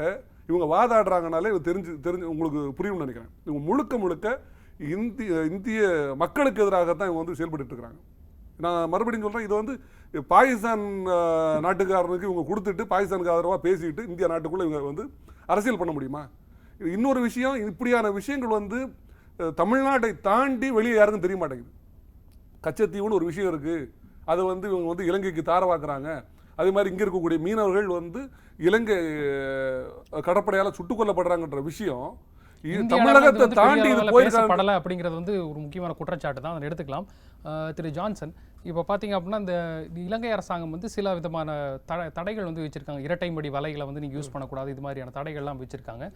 இவங்க வாதாடுறாங்கனாலே தெரிஞ்சு உங்களுக்கு புரியும்னு நினைக்கிறேன். இவங்க முழுக்க இந்திய மக்களுக்கு எதிராக தான் இவங்க வந்து செயல்பட்டு இருக்கிறாங்க. நான் மறுபடியும் சொல்கிறேன், இது வந்து பாகிஸ்தான் நாட்டுக்காரனுக்கு இவங்க கொடுத்துட்டு பாகிஸ்தானுக்கு ஆதரவாக பேசிட்டு இந்திய நாட்டுக்குள்ளே இவங்க வந்து அரசியல் பண்ண முடியுமா? இன்னொரு விஷயம், இப்படியான விஷயங்கள் வந்து தமிழ்நாட்டை தாண்டி வெளியே யாருக்கும் தெரிய மாட்டேங்குது. கச்சத்தீவுன்னு ஒரு விஷயம் இருக்குது, அதை வந்து இவங்க வந்து இலங்கைக்கு தாரவாக்குறாங்க. அதே மாதிரி இங்கே இருக்கக்கூடிய மீனவர்கள் வந்து இலங்கை கடற்படையால் சுட்டுக் கொல்லப்படுறாங்கன்ற விஷயம் தமிழகத்தை தாண்டி இது பேசப்படலை அப்படிங்கிறது வந்து ஒரு முக்கியமான குற்றச்சாட்டு தான். அதை எடுத்துக்கலாம். திரு ஜான்சன், இப்போ பார்த்தீங்க அப்படின்னா இந்த இலங்கை அரசாங்கம் வந்து சில விதமான தடைகள் வந்து வச்சுருக்காங்க. இரட்டைமடி வலைகளை வந்து நீங்கள் யூஸ் பண்ணக்கூடாது, இது மாதிரியான தடைகள்லாம் வச்சுருக்காங்க.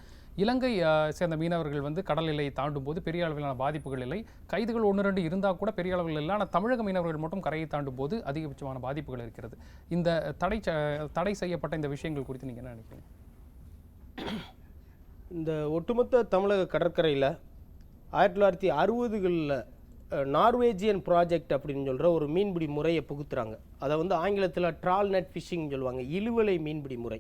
இலங்கை சேர்ந்த மீனவர்கள் வந்து கடல் எல்லையை தாண்டும் போது பெரிய அளவிலான பாதிப்புகள் இல்லை. கைதுகள் 1-2 இருந்தால் கூட பெரிய அளவில் இல்லை. ஆனால் தமிழக மீனவர்கள் மட்டும் கரையை தாண்டும் போது அதிகபட்சமான பாதிப்புகள் இருக்கிறது. இந்த தடை செய்யப்பட்ட இந்த விஷயங்கள் குறித்து நீங்கள் என்ன நினைக்கிறீங்க? இந்த ஒட்டுமொத்த தமிழக கடற்கரையில் 1960களில் நார்வேஜியன் ப்ராஜெக்ட் அப்படின்னு சொல்கிற ஒரு மீன்பிடி முறையை புகுத்துறாங்க. அதை வந்து ஆங்கிலத்தில் ட்ரால் நெட் ஃபிஷிங் சொல்லுவாங்க, இழுவலை மீன்பிடி முறை.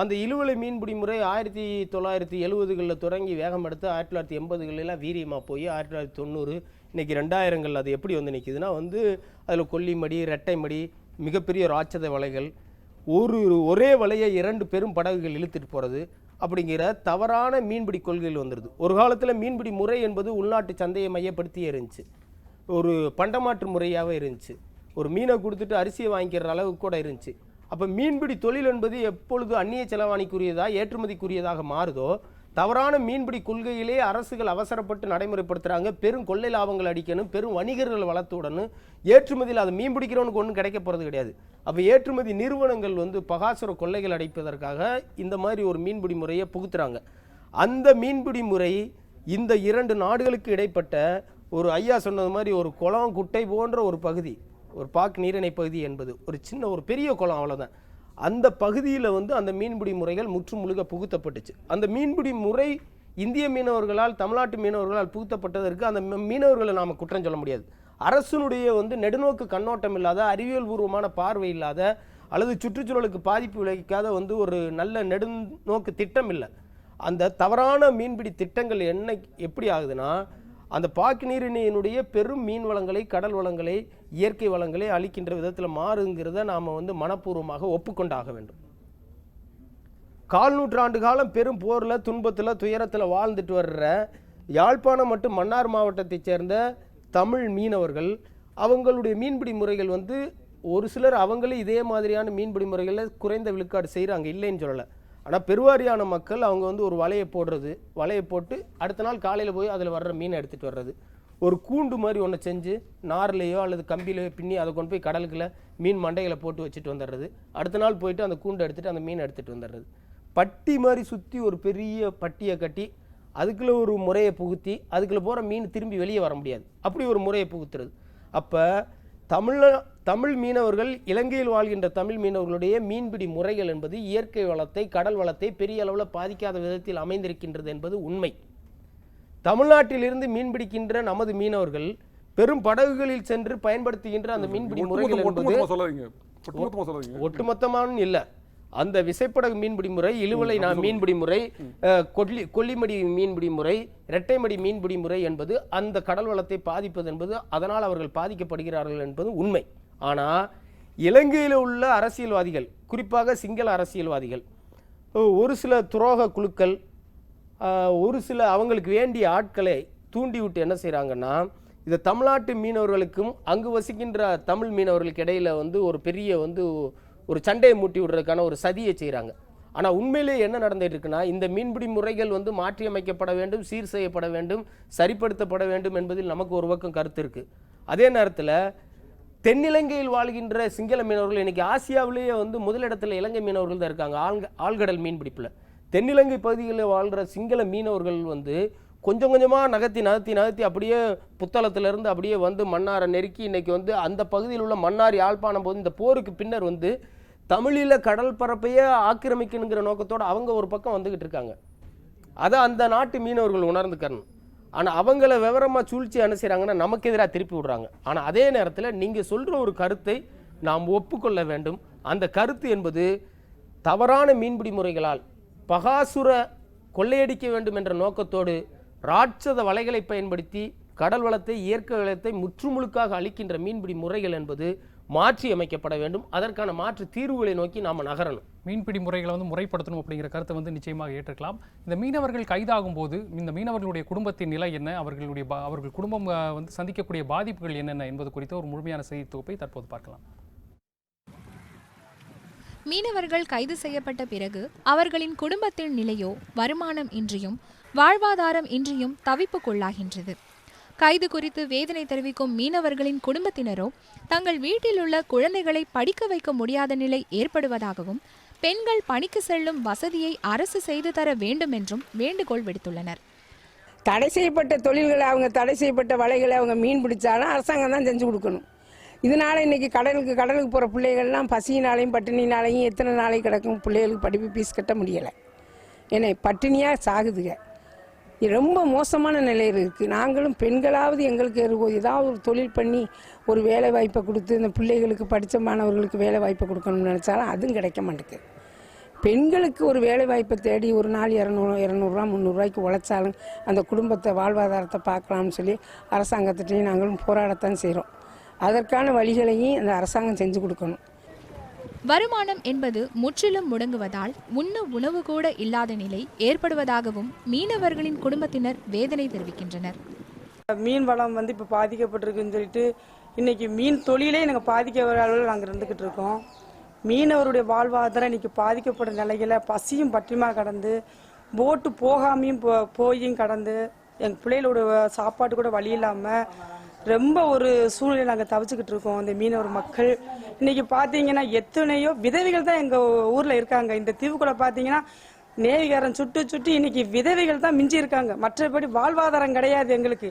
அந்த இழுவலை மீன்பிடி முறை 1970களில் தொடங்கி வேகம் எடுத்து 1980களெல்லாம் வீரியமாக போய் 1990 இன்றைக்கி 2000கள் அது எப்படி வந்து நிற்கிதுன்னா வந்து அதில் கொல்லிமடி, ரெட்டைமடி, மிகப்பெரிய ராட்சத வலைகள், ஒரே வலையை 2 பெரும் படகுகள் இழுத்துட்டு போகிறது அப்படிங்கிற தவறான மீன்பிடி கொள்கைகள் வந்துடுது. ஒரு காலத்தில் மீன்பிடி முறை என்பது உள்நாட்டு சந்தையை மையப்படுத்தியே இருந்துச்சு, ஒரு பண்டமாற்று முறையாகவே இருந்துச்சு, ஒரு மீனை கொடுத்துட்டு அரிசியை வாங்கிக்கிற அளவுக்கு கூட இருந்துச்சு. அப்போ மீன்பிடி தொழில் என்பது எப்பொழுது அந்நிய செலவாணிக்குரியதாக ஏற்றுமதிக்குரியதாக மாறுதோ தவறான மீன்பிடி கொள்கையிலே அரசுகள் அவசரப்பட்டு நடைமுறைப்படுத்துகிறாங்க. பெரும் கொள்ளை லாபங்கள் அடிக்கணும், பெரும் வணிகர்கள் வளர்த்துடணும். ஏற்றுமதியில் அது மீன் பிடிக்கிறவனுக்கு ஒன்றும் கிடைக்க போகிறது கிடையாது. அப்போ ஏற்றுமதி நிறுவனங்கள் வந்து பகாசுர கொள்ளைகள் அடைப்பதற்காக இந்த மாதிரி ஒரு மீன்பிடி முறையை புகுத்துறாங்க. அந்த மீன்பிடி முறை இந்த 2 நாடுகளுக்கு இடைப்பட்ட ஒரு ஐயா சொன்னது மாதிரி ஒரு குளம் குட்டை போன்ற ஒரு பகுதி, ஒரு பாக் நீரிணை பகுதி என்பது ஒரு பெரிய குளம், அவ்வளோதான். அந்த பகுதியில் வந்து அந்த மீன்பிடி முறைகள் முற்று முழுக புகுத்தப்பட்டுச்சு. அந்த மீன்பிடி முறை இந்திய மீனவர்களால், தமிழ்நாட்டு மீனவர்களால் புகுத்தப்பட்டதற்கு அந்த மீனவர்களை நாம் குற்றம் சொல்ல முடியாது. அரசனுடைய வந்து நெடுநோக்கு கண்ணோட்டம் இல்லாத, அறிவியல் பூர்வமான பார்வை இல்லாத, அல்லது சுற்றுச்சூழலுக்கு பாதிப்பு விளைவிக்காத வந்து ஒரு நல்ல நெடுநோக்கு திட்டம் இல்லை. அந்த தவறான மீன்பிடி திட்டங்கள் எப்படி ஆகுதுன்னா அந்த பாக்கு நீரிணையினுடைய பெரும் மீன் வளங்களை, கடல் வளங்களை, இயற்கை வளங்களை அளிக்கின்ற விதத்தில் மாறுங்கிறத நாம் வந்து மனப்பூர்வமாக ஒப்புக்கொண்டாக வேண்டும். 4 நூற்றாண்டு காலம் பெரும் போரில், துன்பத்தில், துயரத்தில் வாழ்ந்துட்டு வர்ற யாழ்ப்பாணம் மற்றும் மன்னார் மாவட்டத்தைச் சேர்ந்த தமிழ் மீனவர்கள் அவங்களுடைய மீன்பிடி முறைகள் வந்து ஒரு சிலர் அவங்களே இதே மாதிரியான மீன்பிடி முறைகளில் குறைந்த விழுக்காடு செய்கிறாங்க, இல்லைன்னு சொல்லலை. ஆனால் பெருவாரியான மக்கள் அவங்க வந்து ஒரு வலையை போட்டு அடுத்த நாள் காலையில் போய் அதில் வர்ற மீனை எடுத்துகிட்டு வர்றது, ஒரு கூண்டு மாதிரி ஒன்று செஞ்சு நார்லேயோ அல்லது கம்பியிலையோ பின்னி அதை கொண்டு போய் கடலுக்குள்ள மீன் மண்டைகளை போட்டு வச்சுட்டு வந்துடுறது. அடுத்த நாள் போயிட்டு அந்த கூண்டை எடுத்துகிட்டு அந்த மீனை எடுத்துகிட்டு வந்துடுறது. பட்டி மாதிரி சுற்றி ஒரு பெரிய பட்டியை கட்டி அதுக்குள்ளே ஒரு முறையை புகுத்தி அதுக்குள்ளே போகிற மீன் திரும்பி வெளியே வர முடியாது. அப்படி ஒரு முறையை புகுத்துறது. அப்போ தமிழ் மீனவர்கள், இலங்கையில் வாழ்கின்ற தமிழ் மீனவர்களுடைய மீன்பிடி முறைகள் என்பது இயற்கை வளத்தை, கடல் வளத்தை பெரிய அளவில் பாதிக்காத விதத்தில் அமைந்திருக்கின்றது என்பது உண்மை. தமிழ்நாட்டிலிருந்து மீன்பிடிக்கின்ற நமது மீனவர்கள் பெரும் படகுகளில் சென்று பயன்படுத்துகின்ற அந்த மீன்பிடி முறைகள் என்பது ஒட்டுமொத்தமான இல்லை. அந்த விசைப்படகு மீன்பிடி முறை, இழுவலை மீன்பிடி முறை, கொல்லிமடி மீன்பிடி முறை, இரட்டைமடி மீன்பிடி முறை என்பது அந்த கடல் வளத்தை பாதிப்பது என்பது, அதனால் அவர்கள் பாதிக்கப்படுகிறார்கள் என்பது உண்மை. ஆனால் இலங்கையில் உள்ள அரசியல்வாதிகள், குறிப்பாக சிங்கள அரசியல்வாதிகள், ஒரு சில துரோக குழுக்கள், ஒரு சில அவங்களுக்கு வேண்டிய ஆட்களை தூண்டி விட்டு என்ன செய்கிறாங்கன்னா, இதை தமிழ்நாட்டு மீனவர்களுக்கும் அங்கு வசிக்கின்ற தமிழ் மீனவர்களுக்கு இடையில் ஒரு பெரிய ஒரு சண்டையை மூட்டி விடுறதுக்கான ஒரு சதியை செய்கிறாங்க. ஆனால் உண்மையிலே என்ன நடந்துட்டு இருக்குன்னா, இந்த மீன்பிடி முறைகள் மாற்றியமைக்கப்பட வேண்டும், சீர் செய்யப்பட வேண்டும், சரிப்படுத்தப்பட வேண்டும் என்பதில் நமக்கு ஒரு பக்கம் கருத்து இருக்குது. அதே நேரத்தில் தென்னிலங்கையில் வாழ்கின்ற சிங்கள மீனவர்கள் இன்னைக்கு ஆசியாவிலேயே முதலிடத்தில் இலங்கை மீனவர்கள் தான் இருக்காங்க. ஆழ்கடல் மீன்பிடிப்பில் தென்னிலங்கை பகுதிகளில் வாழ்கிற சிங்கள மீனவர்கள் கொஞ்சம் கொஞ்சமாக நகர்த்தி அப்படியே புத்தளத்திலிருந்து அப்படியே மன்னாரை நெருக்கி இன்னைக்கு அந்த பகுதியில் உள்ள மன்னார், யாழ்ப்பாணம் போது இந்த போருக்கு பின்னர் தமிழீழ கடல் பரப்பையே ஆக்கிரமிக்கணுங்கிற நோக்கத்தோடு அவங்க ஒரு பக்கம் வந்துக்கிட்டு இருக்காங்க. அதை அந்த நாட்டு மீனவர்கள் உணர்ந்துக்கணும். ஆனால் அவங்கள விவரமாக சூழ்ச்சி என்ன செய்கிறாங்கன்னா நமக்கு எதிராக திருப்பி விடுறாங்க. ஆனால் அதே நேரத்தில் நீங்கள் சொல்கிற ஒரு கருத்தை நாம் ஒப்புக்கொள்ள வேண்டும். அந்த கருத்து என்பது தவறான மீன்பிடி முறைகளால் பகாசுர கொள்ளையடிக்க வேண்டும் என்ற நோக்கத்தோடு ராட்சத வலைகளை பயன்படுத்தி கடல் வளத்தை, இயற்கை வளத்தை முற்றுமுழுக்காக அளிக்கின்ற மீன்பிடி முறைகள் என்பது மாற்றி அமைக்கப்பட வேண்டும். அதற்கான மாற்று தீர்வுகளை நோக்கி நாம் நகரணும். மீன்பிடி முறைகளை முறைப்படுத்தணும் அப்படிங்கிற கருத்தை நிச்சயமாக ஏற்றுக்கலாம். இந்த மீனவர்கள் கைதாகும் போது இந்த மீனவர்களுடைய குடும்பத்தின் நிலை என்ன, அவர்கள் குடும்பம் சந்திக்கக்கூடிய பாதிப்புகள் என்னென்ன என்பது குறித்த ஒரு முழுமையான செய்தி தொகுப்பை தற்போது பார்க்கலாம். மீனவர்கள் கைது செய்யப்பட்ட பிறகு அவர்களின் குடும்பத்தின் நிலையோ வருமானம் இன்றியும் வாழ்வாதாரம் இன்றியும் தவிப்புக்குள்ளாகின்றது. கைது குறித்து வேதனை தெரிவிக்கும் மீனவர்களின் குடும்பத்தினரோ தங்கள் வீட்டில் உள்ள குழந்தைகளை படிக்க வைக்க முடியாத நிலை ஏற்படுவதாகவும், பெண்கள் பணிக்கு செல்லும் வசதியை அரசு செய்து தர வேண்டும் என்றும் வேண்டுகோள் விடுத்துள்ளனர். தடை செய்யப்பட்ட தொழில்களை, அவங்க தடை செய்யப்பட்ட வலைகளை அவங்க மீன் பிடிச்சாலும் அரசாங்கம் தான் செஞ்சு கொடுக்கணும். இதனால இன்னைக்கு கடலுக்கு போகிற பிள்ளைகள்லாம் பசியினாலையும் பட்டினினாலையும் எத்தனை நாளைக்கு கிடக்கும். பிள்ளைகளுக்கு படிப்பு ஃபீஸ் கட்ட முடியலை. ஏன்னா பட்டினியாக சாகுதுங்க. ரொம்ப மோசமான நிலையில் இருக்குது. நாங்களும் பெண்களாவது எங்களுக்கு ஏதாவது ஒரு தொழில் பண்ணி ஒரு வேலை வாய்ப்பை கொடுத்து இந்த பிள்ளைகளுக்கு படித்த மாணவர்களுக்கு வேலை வாய்ப்பை கொடுக்கணும்னு நினச்சாலும் அதுவும் கிடைக்க மாட்டேங்குது. பெண்களுக்கு ஒரு வேலை வாய்ப்பை தேடி ஒரு நாள் 200-200 300 உழைச்சாலும் அந்த குடும்பத்தை, வாழ்வாதாரத்தை பார்க்கலாம்னு சொல்லி அரசாங்கத்திட்டையும் நாங்களும் போராடத்தான் செய்கிறோம். அதற்கான வழிகளையும் அந்த அரசாங்கம் செஞ்சு கொடுக்கணும். வருமானம் என்பது முற்றிலும் முடங்குவதால் உண்ண உணவு கூட இல்லாத நிலை ஏற்படுவதாகவும் மீனவர்களின் குடும்பத்தினர் வேதனை தெரிவிக்கின்றனர். மீன் வளம் இப்போ பாதிக்கப்பட்டிருக்குன்னு சொல்லிட்டு இன்னைக்கு மீன் தொழிலே நாங்கள் பாதிக்க அளவில் நாங்கள் இருந்துக்கிட்டு இருக்கோம். மீனவருடைய வாழ்வாதாரம் இன்னைக்கு பாதிக்கப்பட்ட நிலையில பசியும் பற்றியுமா கடந்து, போட்டு போகாமையும் போயும் கடந்து, எங்கள் பிள்ளைகளோட சாப்பாட்டு கூட வழி இல்லாமல் ரொம்ப ஒரு சூழ்நிலை நாங்கள் தவிச்சுக்கிட்டு இருக்கோம். இந்த மீனவர் மக்கள் இன்னைக்கு பார்த்தீங்கன்னா எத்தனையோ விதவைகள் தான் எங்கள் ஊரில் இருக்காங்க. இந்த தீவுக்குள்ள பார்த்தீங்கன்னா நேவிகாரன் சுட்டு இன்னைக்கு விதவைகள் தான் மிஞ்சி இருக்காங்க. மற்றபடி வாழ்வாதாரம் கிடையாது எங்களுக்கு.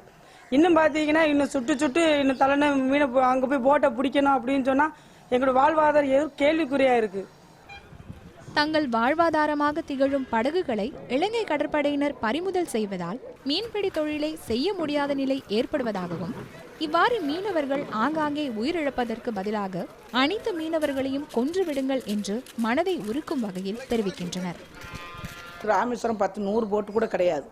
இன்னும் பார்த்தீங்கன்னா இன்னும் சுட்டு இன்னும் தலைன மீனை அங்கே போய் போட்டை பிடிக்கணும் அப்படின்னு சொன்னால் எங்களோட வாழ்வாதாரம் எதுவும் கேள்விக்குறியாக இருக்குது. தங்கள் வாழ்வாதாரமாக திகழும் படகுகளை இலங்கை கடற்படையினர் பறிமுதல் செய்வதால் மீன்பிடி தொழிலை செய்ய முடியாத நிலை ஏற்படுவதாகவும், இவ்வாறு மீனவர்கள் ஆங்காங்கே உயிரிழப்பதற்கு பதிலாக அனைத்து மீனவர்களையும் கொன்றுவிடுங்கள் என்று மனதை உருக்கும் வகையில் தெரிவிக்கின்றனர். ராமேஸ்வரம் 10-100 போட்டு கூட கிடையாது.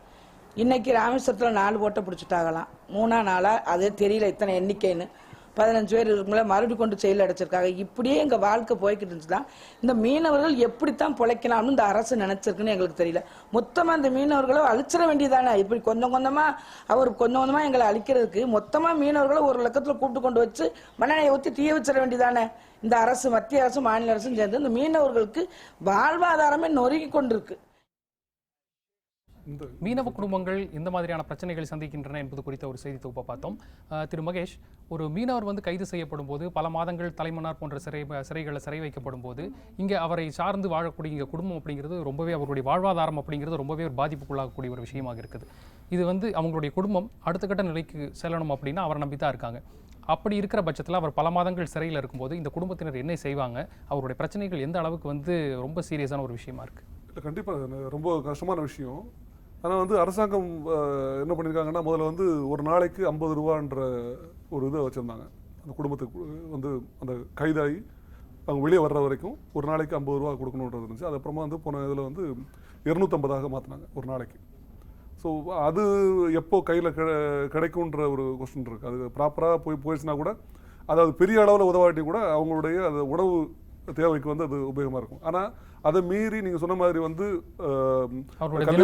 இன்னைக்கு ராமேஸ்வரத்தில் 4 போட்டை பிடிச்சிட்டாங்களாம். 3 நாளா அதே தெரியல இத்தனை எண்ணிக்கைன்னு. 15 பேர் இருக்கும்போது மறுபடியும் கொண்டு செயல் அடைச்சிருக்காங்க. இப்படியே எங்கள் வாழ்க்கை போய்கிட்டு இருந்துச்சுன்னா இந்த மீனவர்கள் எப்படித்தான் பிழைக்கலாம்னு இந்த அரசு நினைச்சிருக்குன்னு எங்களுக்கு தெரியல. மொத்தமாக இந்த மீனவர்களை அழிச்சிட வேண்டியதானே. இப்படி கொஞ்சம் கொஞ்சமாக எங்களை அழிக்கிறதுக்கு மொத்தமாக மீனவர்களை ஒரு லக்கத்தில் கூப்பிட்டு கொண்டு வச்சு மண்ணெண்ணெயை ஊற்றி தீய வச்சிட வேண்டியதானே. இந்த அரசு, மத்திய அரசு, மாநில அரசும் சேர்ந்து இந்த மீனவர்களுக்கு வாழ்வாதாரமே நொறுக்கி கொண்டிருக்கு. மீனவ குடும்பங்கள் எந்த மாதிரியான பிரச்சனைகளை சந்திக்கின்றன என்பது குறித்த ஒரு செய்தி தொகுப்பை பார்த்தோம். திரு மகேஷ், ஒரு மீனவர் வந்து கைது செய்யப்படும் போது பல மாதங்கள் தலைமன்னார் போன்ற சிறைகளில் சிறை வைக்கப்படும் போது இங்கே அவரை சார்ந்து வாழக்கூடிய இங்கே குடும்பம் அப்படிங்கிறது ரொம்பவே அவருடைய வாழ்வாதாரம் அப்படிங்கிறது ரொம்பவே ஒரு பாதிப்புக்குள்ளாகக்கூடிய ஒரு விஷயமாக இருக்குது. இது வந்து அவங்களுடைய குடும்பம் அடுத்த கட்ட நிலைக்கு செல்லணும் அப்படின்னா அவரை நம்பி தான் இருக்காங்க. அப்படி இருக்கிற பட்சத்தில் அவர் பல மாதங்கள் சிறையில் இருக்கும்போது இந்த குடும்பத்தினர் என்ன செய்வாங்க, அவருடைய பிரச்சனைகள் எந்த அளவுக்கு வந்து ரொம்ப சீரியஸான ஒரு விஷயமா இருக்குது? இல்லை, கண்டிப்பாக ரொம்ப கஷ்டமான விஷயம். ஆனால் வந்து அரசாங்கம் என்ன பண்ணியிருக்காங்கன்னா, முதல்ல வந்து ஒரு நாளைக்கு 50 ரூபான்ற ஒரு இதை வச்சுருந்தாங்க. அந்த குடும்பத்துக்கு வந்து அந்த கைதாகி அவங்க வெளியே வர்ற வரைக்கும் ஒரு நாளைக்கு 50 ரூபா கொடுக்கணுன்றது இருந்துச்சு. அதுக்கப்புறமா வந்து போன இதில் வந்து 250 மாற்றினாங்க ஒரு நாளைக்கு. ஸோ அது எப்போ கையில் கிடைக்குன்ற ஒரு கொஸ்டின் இருக்குது. அது ப்ராப்பராக போயிடுச்சுன்னா கூட, அதாவது பெரிய அளவில் உதவாட்டி கூட அவங்களுடைய அது உணவு தேவைக்கு வந்து அது உபயோகமாக இருக்கும். ஆனால் அதை மீறி நீங்கள் சொன்ன மாதிரி வந்து அவங்களுக்கு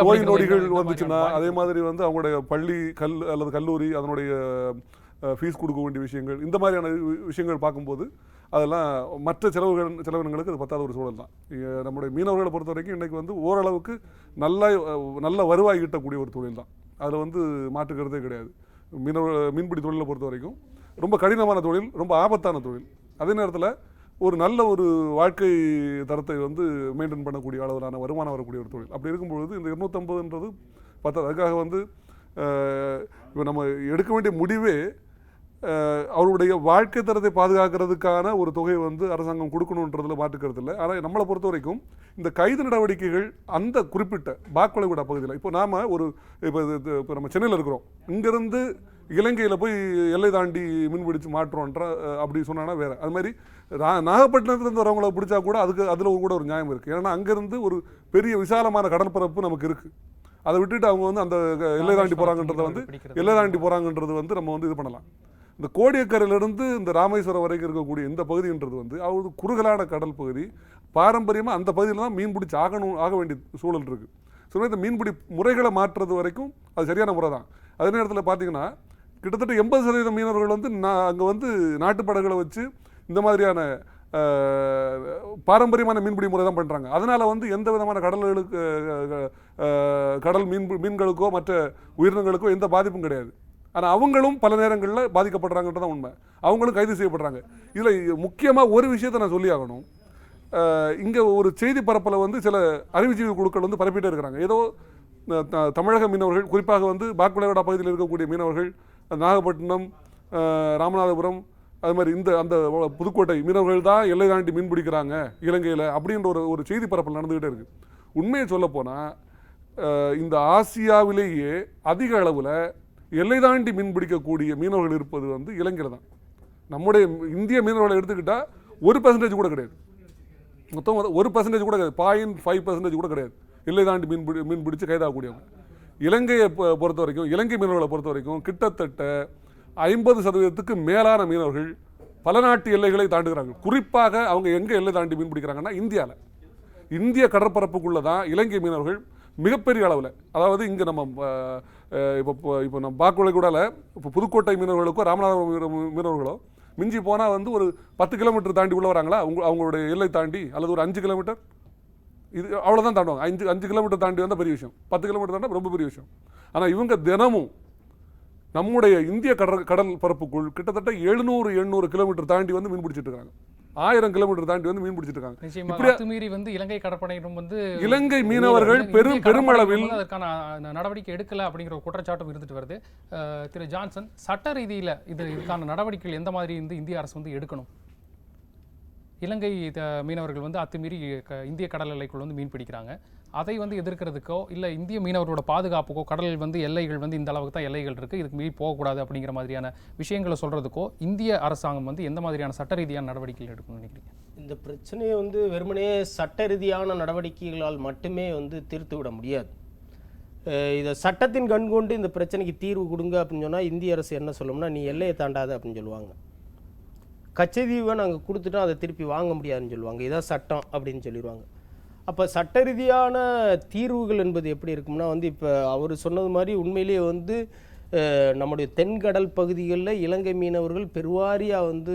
நோய் நொடிகள் வந்துச்சுன்னா, அதே மாதிரி வந்து அவங்களுடைய பள்ளி அல்லது கல்லூரி அதனுடைய ஃபீஸ் கொடுக்க வேண்டிய விஷயங்கள், இந்த மாதிரியான விஷயங்கள் பார்க்கும்போது அதெல்லாம் மற்ற செலவினங்களுக்கு அது பத்தாத ஒரு சூழல் தான். நம்முடைய மீனவர்களை பொறுத்த வரைக்கும் இன்றைக்கி வந்து ஓரளவுக்கு நல்ல வருவாய் ஈட்டக்கூடிய ஒரு தொழில் தான். அதில் வந்து மாற்றுக்கிறதே கிடையாது. மீன்பிடி தொழிலை பொறுத்த வரைக்கும் ரொம்ப கடினமான தொழில், ரொம்ப ஆபத்தான தொழில். அதே நேரத்தில் ஒரு நல்ல ஒரு வாழ்க்கை தரத்தை வந்து மெயின்டைன் பண்ணக்கூடிய அளவிலான வருமானம் வரக்கூடிய ஒரு தொழில். அப்படி இருக்கும்பொழுது இந்த 250ன்றது பத்தாது. அதுக்காக வந்து இப்போ நம்ம எடுக்க வேண்டிய முடிவே அவருடைய வாழ்க்கை தரத்தை பாதுகாக்கிறதுக்கான ஒரு தொகையை வந்து அரசாங்கம் கொடுக்கணுன்றதுல மாற்றுக்கிறது இல்லை. ஆனால் நம்மளை பொறுத்த வரைக்கும் இந்த கைது நடவடிக்கைகள் அந்த குறிப்பிட்ட பாக்வளைகுடா பகுதியில், இப்போ நாம் இப்போ நம்ம சென்னையில் இருக்கிறோம், இங்கேருந்து இலங்கையில் போய் எல்லை தாண்டி மீன்பிடிச்சு மாற்றோன்ற அப்படி சொன்னான்னா வேறு. அது மாதிரி நாகப்பட்டினத்துலேருந்து வரவங்கள பிடிச்சா கூட அதில் கூட ஒரு நியாயம் இருக்குது. ஏன்னா அங்கேருந்து ஒரு பெரிய விசாலமான கடற்பரப்பு நமக்கு இருக்குது. அதை விட்டுட்டு அவங்க வந்து அந்த எல்லை தாண்டி போகிறாங்கன்றது வந்து நம்ம வந்து இது பண்ணலாம். இந்த கோடியக்கரையிலிருந்து இந்த ராமேஸ்வரம் வரைக்கும் இருக்கக்கூடிய இந்த பகுதின்றது வந்து அதாவது குறுகலான கடல் பகுதி. பாரம்பரியமாக அந்த பகுதியில் தான் மீன் பிடிச்சி ஆக வேண்டிய சூழல் இருக்குது. ஸோ இந்த மீன்பிடி முறைகளை மாற்றுறது வரைக்கும் அது சரியான முறை தான். அதே நேரத்தில் பார்த்தீங்கன்னா கிட்டத்தட்ட 80% மீனவர்கள் வந்து அங்கே வந்து நாட்டுப்படகுகளை வச்சு இந்த மாதிரியான பாரம்பரியமான மீன்பிடி முறை தான் பண்ணுறாங்க. அதனால் வந்து எந்த விதமான கடல் மீன்களுக்கோ மற்ற உயிரினங்களுக்கோ எந்த பாதிப்பும் கிடையாது. ஆனால் அவங்களும் பல நேரங்களில் பாதிக்கப்படுறாங்கன்றது தான் உண்மை. அவங்களும் கைது செய்யப்படுறாங்க. இதில் முக்கியமாக ஒரு விஷயத்தை நான் சொல்லி ஆகணும். இங்கே ஒரு செய்தி பரப்பில் வந்து சில அறிவுஜீவி குழுக்கள் வந்து பரப்பிட்டே இருக்கிறாங்க. ஏதோ தமிழக மீனவர்கள், குறிப்பாக வந்து பாக்வளைகுடா பகுதியில் இருக்கக்கூடிய மீனவர்கள், நாகப்பட்டினம், ராமநாதபுரம், அது மாதிரி அந்த புதுக்கோட்டை மீனவர்கள் தான் எல்லை தாண்டி மீன் பிடிக்கிறாங்க இலங்கையில் அப்படின்ற ஒரு செய்தி பரப்பல் நடந்துக்கிட்டே இருக்குது. உண்மையை சொல்லப்போனால் இந்த ஆசியாவிலேயே அதிக அளவில் எல்லை தாண்டி மீன் பிடிக்கக்கூடிய மீனவர்கள் இருப்பது வந்து இலங்கையில் தான். நம்முடைய இந்திய மீனவர்களை எடுத்துக்கிட்டால் 1% கூட கிடையாது. மொத்தம் 1% கூட கிடையாது, 0.5% கூட கிடையாது எல்லை தாண்டி மீன் பிடிச்சு கைதாகக்கூடியவங்க. இலங்கையை பொறுத்த வரைக்கும், இலங்கை மீனவர்களை பொறுத்த வரைக்கும் கிட்டத்தட்ட 50% மேலான மீனவர்கள் பல நாட்டு எல்லைகளை தாண்டுகிறாங்க. குறிப்பாக அவங்க எங்கே எல்லை தாண்டி மீன் பிடிக்கிறாங்கன்னா இந்திய கடற்பரப்புக்குள்ளே தான் இலங்கை மீனவர்கள் மிகப்பெரிய அளவில், அதாவது இங்கே நம்ம இப்போ நம்ம பாக்வளைகுடாவில் இப்போ புதுக்கோட்டை மீனவர்களுக்கோ ராமநாதபுரம் மீனவர்களோ மிஞ்சி போனால் வந்து ஒரு 10 கிலோமீட்டர் தாண்டி உள்ள வராங்களா அவங்களுடைய எல்லை தாண்டி, அல்லது ஒரு 5 கிலோமீட்டர், இது அவ்வளோதான் தாண்டுவாங்க. 5 கிலோமீட்டர் தாண்டி வந்தால் பெரிய விஷயம், 10 கிலோமீட்டர் தாண்டா ரொம்ப பெரிய விஷயம். ஆனால் இவங்க தினமும் நம்முடைய இந்திய கடல் பரப்புக்குள் கிட்டத்தட்ட 700-800 கிலோமீட்டர் தாண்டி வந்து மீன் பிடிச்சிட்டு இருக்காங்க. 1000 கிலோமீட்டர் தாண்டி வந்து மீன் பிடிச்சிட்டு இருக்காங்க. இலங்கை கடற்படையினரும் வந்து இலங்கை மீனவர்கள் பெருமளவில் அதற்கான நடவடிக்கை எடுக்கல அப்படிங்கிற ஒரு குற்றச்சாட்டும் இருந்துட்டு வருது. திரு ஜான்சன், சட்ட ரீதியில் இதுக்கான நடவடிக்கைகள் எந்த மாதிரி இந்திய அரசு வந்து எடுக்கணும்? இலங்கை மீனவர்கள் வந்து அத்துமீறி இந்திய கடல் எல்லைக்குள் வந்து மீன் பிடிக்கிறாங்க. அதை வந்து எதிர்க்கிறதுக்கோ இல்லை இந்திய மீனவர்களோட பாதுகாப்புக்கோ, கடல் வந்து எல்லைகள் வந்து இந்த அளவுக்கு தான் எல்லைகள் இருக்குது, இதுக்கு மீறி போகக்கூடாது அப்படிங்கிற மாதிரியான விஷயங்களை சொல்கிறதுக்கோ இந்திய அரசாங்கம் வந்து எந்த மாதிரியான சட்ட ரீதியான நடவடிக்கைகள் எடுக்கணும்னு நினைக்கிறீங்க? இந்த பிரச்சனையை வந்து வெறுமனே சட்ட ரீதியான நடவடிக்கைகளால் மட்டுமே வந்து தீர்த்து விட முடியாது. இதை சட்டத்தின் கண்கொண்டு இந்த பிரச்சனைக்கு தீர்வு கொடுங்க அப்படின்னு சொன்னால் இந்திய அரசு என்ன சொல்லும்னா, நீ எல்லையை தாண்டாத அப்படின்னு சொல்லுவாங்க. கச்சதீவை நாங்கள் கொடுத்துட்டோம், அதை திருப்பி வாங்க முடியாதுன்னு சொல்லுவாங்க. இதான் சட்டம் அப்படின்னு சொல்லிடுவாங்க. அப்போ சட்ட ரீதியான தீர்வுகள் என்பது எப்படி இருக்கும்னா வந்து இப்போ அவர் சொன்னது மாதிரி உண்மையிலேயே வந்து நம்முடைய தென்கடல் பகுதிகளில் இலங்கை மீனவர்கள் பெருவாரியாக வந்து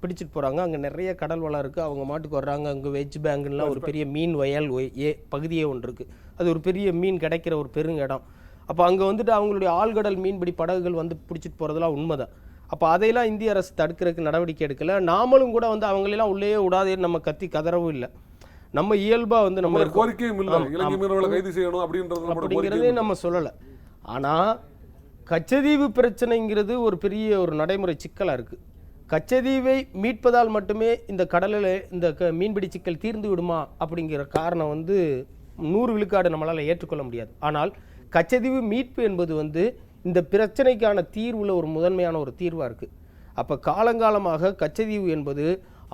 பிடிச்சிட்டு போகிறாங்க. அங்கே நிறைய கடல் வளம் இருக்குது. அவங்க மாட்டுக்கு வர்றாங்க. அங்கே வெஜ் பேங்குலாம் ஒரு பெரிய மீன் வயல் பகுதியே ஒன்று இருக்குது. அது ஒரு பெரிய மீன் கிடைக்கிற ஒரு பெரும் இடம். அப்போ அங்கே வந்துட்டு அவங்களுடைய ஆழ்கடல் மீன்பிடி படகுகள் வந்து பிடிச்சிட்டு போகிறதுலாம் உண்மைதான். அப்போ அதையெல்லாம் இந்திய அரசு தடுக்கிறதுக்கு நடவடிக்கை எடுக்கலை. நாமளும் கூட வந்து அவங்களெல்லாம் உள்ளேயே விடாதேன்னு நம்ம கத்தி கதறவும் இல்லை. நம்ம இயல்பாக வந்து நம்ம கோரிக்கையும் இல்லை, இலங்கை மீனவர்களை கைது செய்யணும் அப்படிங்கிறதே நம்ம சொல்லலை. ஆனால் கச்சதீவு பிரச்சனைங்கிறது ஒரு பெரிய ஒரு நடைமுறை சிக்கலாக இருக்குது. கச்சதீவை மீட்பதால் மட்டுமே இந்த கடலில் இந்த மீன்பிடி சிக்கல் தீர்ந்து விடுமா அப்படிங்கிற காரணம் வந்து 100 விழுக்காடு நம்மளால் ஏற்றுக்கொள்ள முடியாது. ஆனால் கச்சதீவு மீட்பு என்பது வந்து இந்த பிரச்சனைக்கான தீர்வில் ஒரு முதன்மையான ஒரு தீர்வாக இருக்குது. அப்போ காலங்காலமாக கச்சதீவு என்பது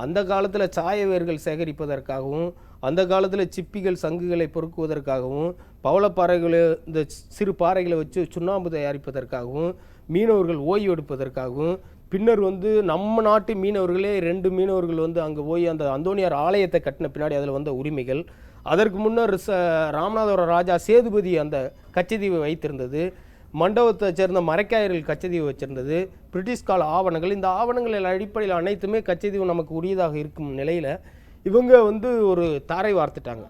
அந்த காலத்தில் சாயவேர்கள் சேகரிப்பதற்காகவும், அந்த காலத்தில் சிப்பிகள் சங்குகளை பொறுக்குவதற்காகவும், பவளப்பாறைகளை இந்த சிறு பாறைகளை வச்சு சுண்ணாம்பு தயாரிப்பதற்காகவும், மீனவர்கள் ஓய்வு எடுப்பதற்காகவும், பின்னர் வந்து நம்ம நாட்டு மீனவர்களே 2 மீனவர்கள் வந்து அங்கே போய் அந்த அந்தோனியார் ஆலயத்தை கட்டின பின்னாடி அதில் வந்த உரிமைகள், அதற்கு முன்னர் ராமநாதபுர ராஜா சேதுபதி அந்த கச்சதீவை வைத்திருந்தது, மண்டபத்தை சேர்ந்த மரைக்காயர்கள் கச்சதீவு வச்சிருந்தது, பிரிட்டிஷ் கால ஆவணங்கள், இந்த ஆவணங்கள் அடிப்படையில் அனைத்துமே கச்சதீவு நமக்கு உரியதாக இருக்கும் நிலையில் இவங்க வந்து ஒரு தாரை வார்த்துட்டாங்க.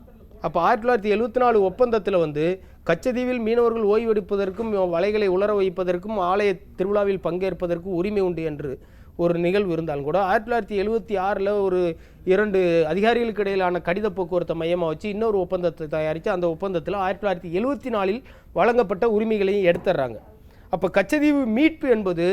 அப்போ 1974 ஒப்பந்தத்தில் வந்து கச்சதீவில் மீனவர்கள் ஓய்வெடுப்பதற்கும் வலைகளை உலர வைப்பதற்கும் ஆலய திருவிழாவில் பங்கேற்பதற்கும் உரிமை உண்டு என்று ஒரு நிகழ்வு இருந்தாலும் கூட 1976 ஒரு 2 அதிகாரிகளுக்கு இடையிலான கடித போக்குவரத்தை மையமாக வச்சு இன்னொரு ஒப்பந்தத்தை தயாரித்து அந்த ஒப்பந்தத்தில் 1974 வழங்கப்பட்ட உரிமைகளையும் எடுத்துடுறாங்க. அப்போ கச்சதீவு மீட்பு என்பது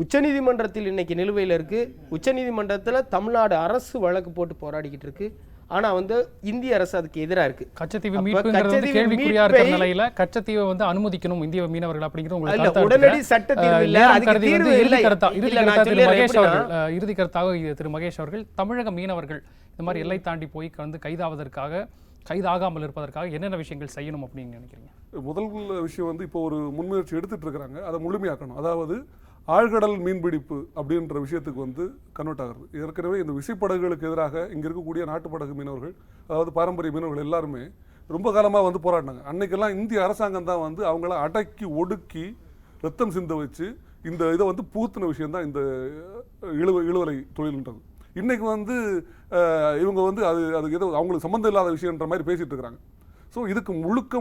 உச்சநீதிமன்றத்தில் இன்னைக்கு நிலுவையில் இருக்குது. உச்சநீதிமன்றத்தில் தமிழ்நாடு அரசு வழக்கு போட்டு போராடிக்கிட்டு இருக்கு. ஆனால் வந்து இந்திய அரசு அதுக்கு எதிராக இருக்குது. கச்சத்தீவு மீட்புங்கிறது கேள்விக்குறியா இருக்கிற நிலையில கச்சத்தீவை வந்து அனுமதிக்கணும் இந்திய மீனவர்கள் அப்படிங்கிறது உங்களுக்கு உடனடி சட்ட தீர்வு இல்லை. அதுக்கு தீர்வு இல்லை. இறுதி கருத்தாக திரு மகேஷ் அவர்கள், தமிழக மீனவர்கள் இந்த மாதிரி எல்லை தாண்டி போய் வந்து கைதாகாமல் இருப்பதற்காக என்னென்ன விஷயங்கள் செய்யணும் அப்படின்னு நினைக்கிறீங்க? முதல் விஷயம் வந்து இப்போ ஒரு முன்முயற்சி எடுத்துட்டு இருக்கிறாங்க, அதை முழுமையாக்கணும். அதாவது ஆழ்கடல் மீன்பிடிப்பு அப்படின்ற விஷயத்துக்கு வந்து கன்வெர்ட் ஆகிறது. ஏற்கனவே இந்த விசைப்படகுகளுக்கு எதிராக இங்கே இருக்கக்கூடிய நாட்டுப்படகு மீனவர்கள், அதாவது பாரம்பரிய மீனவர்கள் எல்லாருமே ரொம்ப காலமாக வந்து போராடினாங்க. அன்னைக்கெல்லாம் இந்திய அரசாங்கம் தான் வந்து அவங்கள அடக்கி ஒடுக்கி ரத்தம் சிந்த வச்சு இந்த இதை வந்து பூத்தின விஷயம்தான் இந்த இழுவலை தொழில்ன்றது. இன்றைக்கி வந்து இவங்க வந்து அது ஏதோ அவங்களுக்கு சம்மந்தம் இல்லாத விஷயன்ற மாதிரி பேசிகிட்டு இருக்கிறாங்க. ஸோ இதுக்கு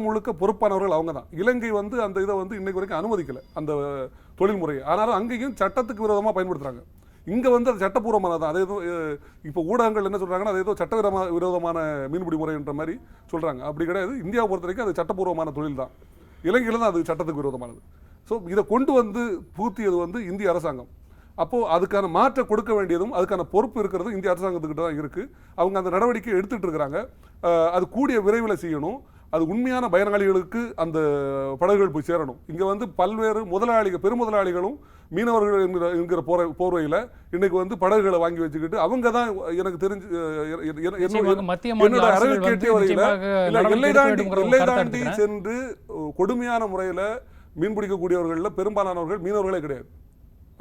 முழுக்க பொறுப்பானவர்கள் அவங்க தான். இலங்கை வந்து அந்த இதை வந்து இன்னைக்கு வரைக்கும் அனுமதிக்கலை அந்த தொழில்முறையை. ஆனாலும் அங்கேயும் சட்டத்துக்கு விரோதமாக பயன்படுத்துகிறாங்க. இங்கே வந்து அது சட்டப்பூர்வமானதான். அது ஏதோ இப்போ ஊடகங்கள் என்ன சொல்கிறாங்கன்னா அது ஏதோ விரோதமான மீன்பிடி முறைன்ற மாதிரி சொல்கிறாங்க. அப்படி கிடையாது. இந்தியாவை பொறுத்த வரைக்கும் அது சட்டப்பூர்வமான தொழில் தான். இலங்கையில் தான் அது சட்டத்துக்கு விரோதமானது. ஸோ இதை கொண்டு வந்து புகுத்தியது வந்து இந்திய அரசாங்கம். அப்போது அதுக்கான மாற்ற கொடுக்க வேண்டியதும் அதுக்கான பொறுப்பு இருக்கிறதும் இந்திய அரசாங்கத்துக்கிட்ட தான் இருக்குது. அவங்க அந்த நடவடிக்கை எடுத்துகிட்டு இருக்கிறாங்க. அது கூடிய விரைவில் செய்யணும். அது உண்மையான பயனாளிகளுக்கு அந்த படகுகள் போய் சேரணும். இங்கே வந்து பல்வேறு பெருமுதலாளிகளும் மீனவர்கள் என்கிற போர்வையில் இன்னைக்கு வந்து படகுகளை வாங்கி வச்சுக்கிட்டு அவங்க தான் எனக்கு தெரிஞ்சு என்னோட அறிவு கேட்டிய வரையில் எல்லை தாண்டி சென்று கொடுமையான முறையில் மீன்பிடிக்கக்கூடியவர்களில் பெரும்பாலானவர்கள் மீனவர்களே கிடையாது.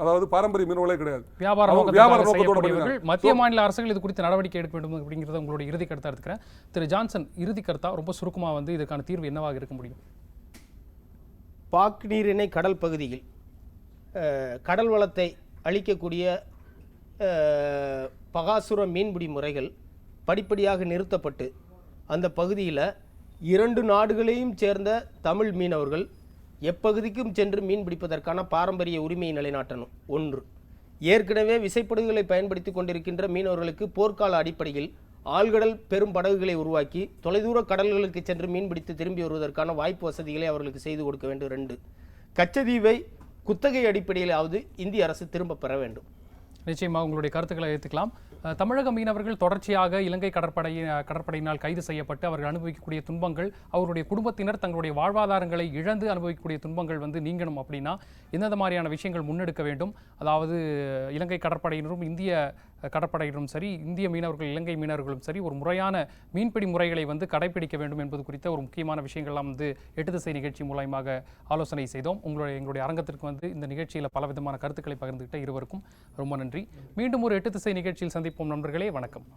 அதாவது பாரம்பரிய மீனவர்களே கிடையாது. வியாபார நோக்கத்தோட மத்திய மாநில அரசுகள் இது குறித்து நடவடிக்கை எடுக்க வேண்டும் அப்படிங்கிறத உங்களுடைய இறுதி கருத்தாக எடுத்துக்கிறேன். திரு ஜான்சன், இறுதி கருத்தா ரொம்ப சுருக்கமாக வந்து இதுக்கான தீர்வு என்னவாக இருக்க முடியும்? பாக் நீரிணை கடல் பகுதியில் கடல் வளத்தை அளிக்கக்கூடிய பகாசுர மீன்பிடி முறைகள் படிப்படியாக நிறுத்தப்பட்டு அந்த பகுதியில் 2 நாடுகளையும் சேர்ந்த தமிழ் மீனவர்கள் எப்பகுதிக்கும் சென்று மீன் பிடிப்பதற்கான பாரம்பரிய உரிமையை நிலைநாட்டணும். 1. ஏற்கனவே விசைப்படகுகளை பயன்படுத்தி கொண்டிருக்கின்ற மீனவர்களுக்கு போர்க்கால அடிப்படையில் ஆழ்கடல் பெரும் படகுகளை உருவாக்கி தொலைதூர கடல்களுக்கு சென்று மீன் பிடித்து திரும்பி வருவதற்கான வாய்ப்பு வசதிகளை அவர்களுக்கு செய்து கொடுக்க வேண்டும். 2. கச்சதீவை குத்தகை அடிப்படையிலாவது இந்திய அரசு திரும்ப பெற வேண்டும். நிச்சயமாக உங்களுடைய கருத்துக்களை ஏற்றுக்கலாம். தமிழக மீனவர்கள் தொடர்ச்சியாக இலங்கை கடற்படையினால் கைது செய்யப்பட்டு அவர்கள் அனுபவிக்கக்கூடிய துன்பங்கள், அவருடைய குடும்பத்தினர் தங்களுடைய வாழ்வாதாரங்களை இழந்து அனுபவிக்கக்கூடிய துன்பங்கள் வந்து நீங்கணும் அப்படின்னா எந்தெந்த மாதிரியான விஷயங்கள் முன்னெடுக்க வேண்டும்? அதாவது இலங்கை கடற்படையினரும் இந்திய கடற்படையினரும் சரி, இந்திய மீனவர்கள் இலங்கை மீனவர்களும் சரி, ஒரு முறையான மீன்பிடி முறைகளை வந்து கடைபிடிக்க வேண்டும் என்பது குறித்த ஒரு முக்கியமான விஷயங்கள்லாம் வந்து 8 திசை நிகழ்ச்சி மூலமாக ஆலோசனை செய்தோம். எங்களுடைய அரங்கத்திற்கு வந்து இந்த நிகழ்ச்சியில் பலவிதமான கருத்துக்களை பகிர்ந்துகிட்ட இருவருக்கும் ரொம்ப நன்றி. மீண்டும் ஒரு 8 திசை நிகழ்ச்சியில் சந்திப்போம் நண்பர்களே. வணக்கம்.